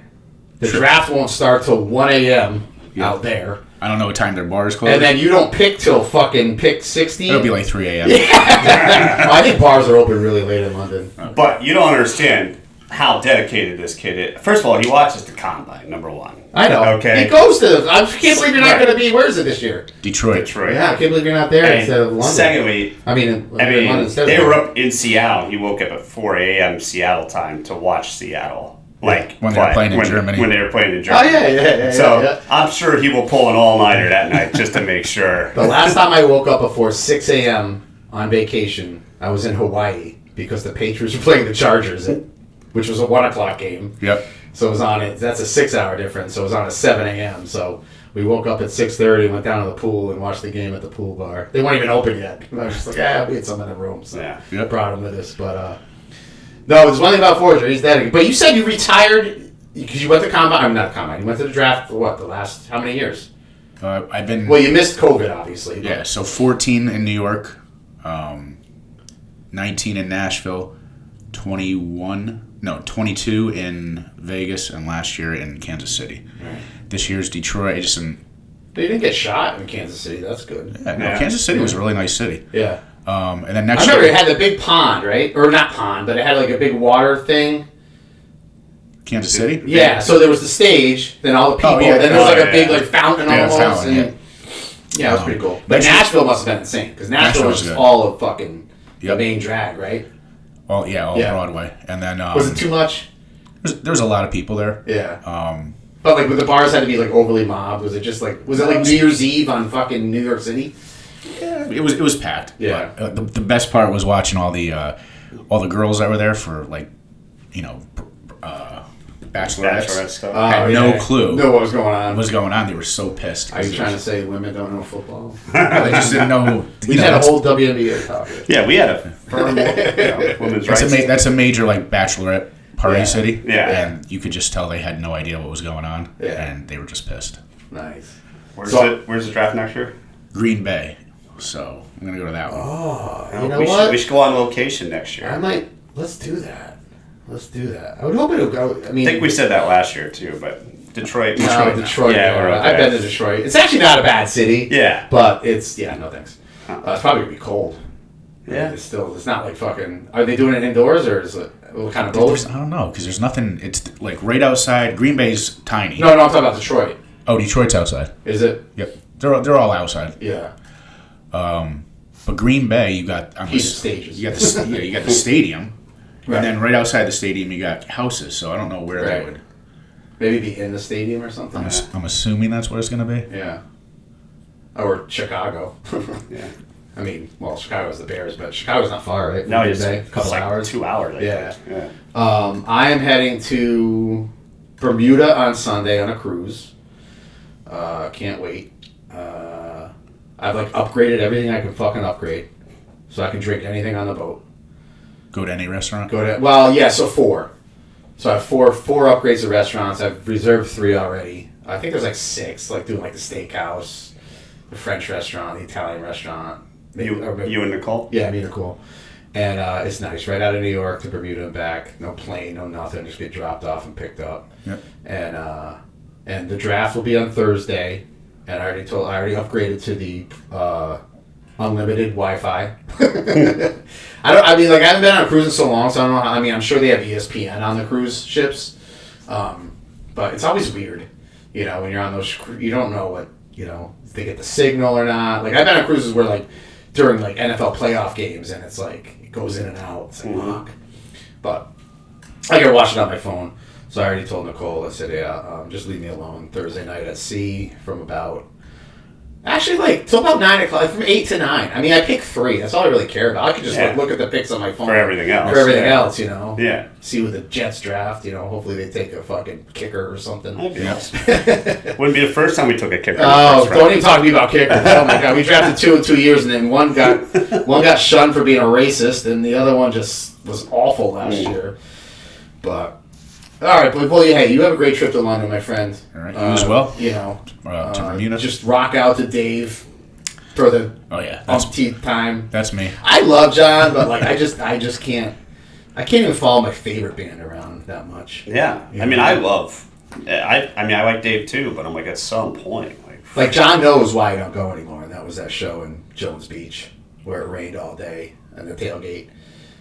The draft won't start till 1 a.m. out there. I don't know what time their bars close. And then you don't pick till fucking pick 60. It'll be like 3 a.m. Yeah. I think bars are open really late in London. But you don't understand how dedicated this kid is. First of all, he watches the combine, number one. I know. Okay. He goes to. I can't believe you're not going to be. Where is it this year? Detroit. Yeah, I can't believe you're not there instead of London. Secondly, London they were up in Seattle. He woke up at 4 a.m. Seattle time to watch Seattle. Like when they were playing in Germany. When they were playing in Germany. Oh, yeah. So I'm sure he will pull an all-nighter that night just to make sure. The last time I woke up before 6 a.m. on vacation, I was in Hawaii because the Patriots were playing the Chargers, which was a 1 o'clock game. Yep. So it was on it. That's a 6 hour difference. So it was on at 7 a.m. So we woke up at 6:30, went down to the pool, and watched the game at the pool bar. They weren't even open yet. And I was just like, we had some in the room. So I brought him to this. But no, there's one thing about Forger. He's dedicated. But you said you retired because you went to combine. I'm not combine. You went to the draft for what? The last how many years? I've been. Well, you missed COVID, obviously. Yeah. So 14 in New York, 19 in Nashville, 22 in Vegas, and last year in Kansas City. Right. This year's Detroit. You didn't get shot in Kansas City. That's good. Yeah, Kansas City was a really nice city. Yeah. And then next I remember year, it had the big pond, right? Or not pond, but it had like a big water thing. Kansas City? Yeah, so there was the stage, then all the people, then there was like a big like fountain almost. Fountain, yeah, it was pretty cool. But Nashville must have been insane, because Nashville was just all of fucking the main drag, right? All Broadway. And then... was it too much? There was a lot of people there. Yeah. But like, the bars had to be like overly mobbed. Was it just like... Was it like New Year's Eve on fucking New York City? Yeah, it was packed. Yeah. But, the best part was watching all the girls that were there for like, bachelorette stuff. Had no clue. Know what was going on. What was going on? They were so pissed. Are you trying to say women don't know football? They just didn't know. We had a whole WNBA topic. Yeah, we had a firm women's rights. That's a major like bachelorette party city. Yeah. And you could just tell they had no idea what was going on. Yeah. And they were just pissed. Nice. Where's the draft next year? Green Bay. So I'm gonna go to that one. Oh, We should go on location next year. Let's do that. I would hope it would go. I mean, I think we said that last year too, but Detroit. Detroit. Yeah, we're okay. I've been to Detroit. It's actually not a bad city. Yeah. But it's no thanks. It's probably gonna be cold. Yeah. It's not like fucking. Are they doing it indoors or is it kind of both? I don't know because there's nothing. It's like right outside. Green Bay's tiny. No, I'm talking about Detroit. Oh, Detroit's outside. Is it? Yep. They're all outside. Yeah. But Green Bay, you got stages. You got the stadium, right. And then right outside the stadium you got houses. So I don't know where they would. Maybe be in the stadium or something. I'm assuming that's what it's going to be. Yeah. Or Chicago. Yeah. I mean, well, Chicago's the Bears, but Chicago's not far, right? No, it's a couple like hours. 2 hours. Yeah. Yeah. I am heading to Bermuda on Sunday on a cruise. Can't wait. I've like upgraded everything I can fucking upgrade, so I can drink anything on the boat. Go to any restaurant. So 4. So I have four upgrades to restaurants. I've reserved 3 already. I think there's like 6, like doing like the steakhouse, the French restaurant, the Italian restaurant. You and Nicole? Yeah, me and Nicole. And it's nice, right out of New York to Bermuda and back. No plane, no nothing. Just get dropped off and picked up. Yep. And the draft will be on Thursday. And I already upgraded to the unlimited Wi-Fi. I haven't been on a cruise in so long, so I don't know how. I mean, I'm sure they have ESPN on the cruise ships, but it's always weird, when you're on those. You don't know what if they get the signal or not. Like I've been on cruises where during NFL playoff games, and it's it goes in and out. It's like fuck. But I can watch it on my phone. So I already told Nicole. I said, just leave me alone Thursday night at sea from about. Actually, till about 9 o'clock, from 8 to 9. I mean, I pick 3. That's all I really care about. I could just look at the picks on my phone. For everything else. Yeah. See what the Jets draft, hopefully they take a fucking kicker or something. That'd be awesome. Wouldn't be the first time we took a kicker. Oh, don't even talk to me about kickers. Oh my God. We drafted 2 in 2 years, and then one got shunned for being a racist, and the other one just was awful last year. But... All right, well, hey, you have a great trip to London, my friend. All right, you as well. To Bermuda. Just rock out to Dave for the that's umpteenth time. That's me. I love John, but I just can't. I can't even follow my favorite band around that much. Yeah, I mean, I like Dave too, but I'm at some point, like John knows why I don't go anymore, and that was that show in Jones Beach where it rained all day and the tailgate.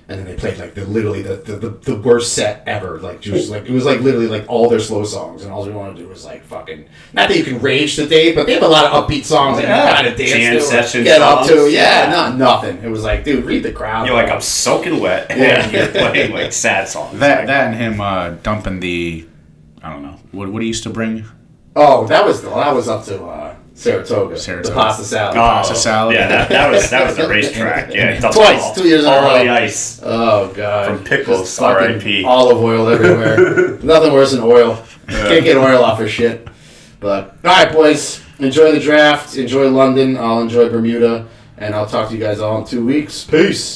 And then they played the worst set ever. It was literally all their slow songs, and all we want to do was fucking. Not that you can rage to Dave, but they have a lot of upbeat songs that you kind of dance to, get up to. Yeah, nothing. It was dude, read the crowd. You're I'm soaking wet, and you're playing sad songs. That and him dumping the, I don't know, what he used to bring. Oh, that was up to Saratoga. The pasta salad. Pasta salad. Yeah, that was the racetrack. Yeah, twice, 2 years in a row. All the ice. Oh God. From pickles, R.I.P. Olive oil everywhere. Nothing worse than oil. Can't get oil off her shit. But all right, boys, enjoy the draft. Enjoy London. I'll enjoy Bermuda, and I'll talk to you guys all in 2 weeks. Peace.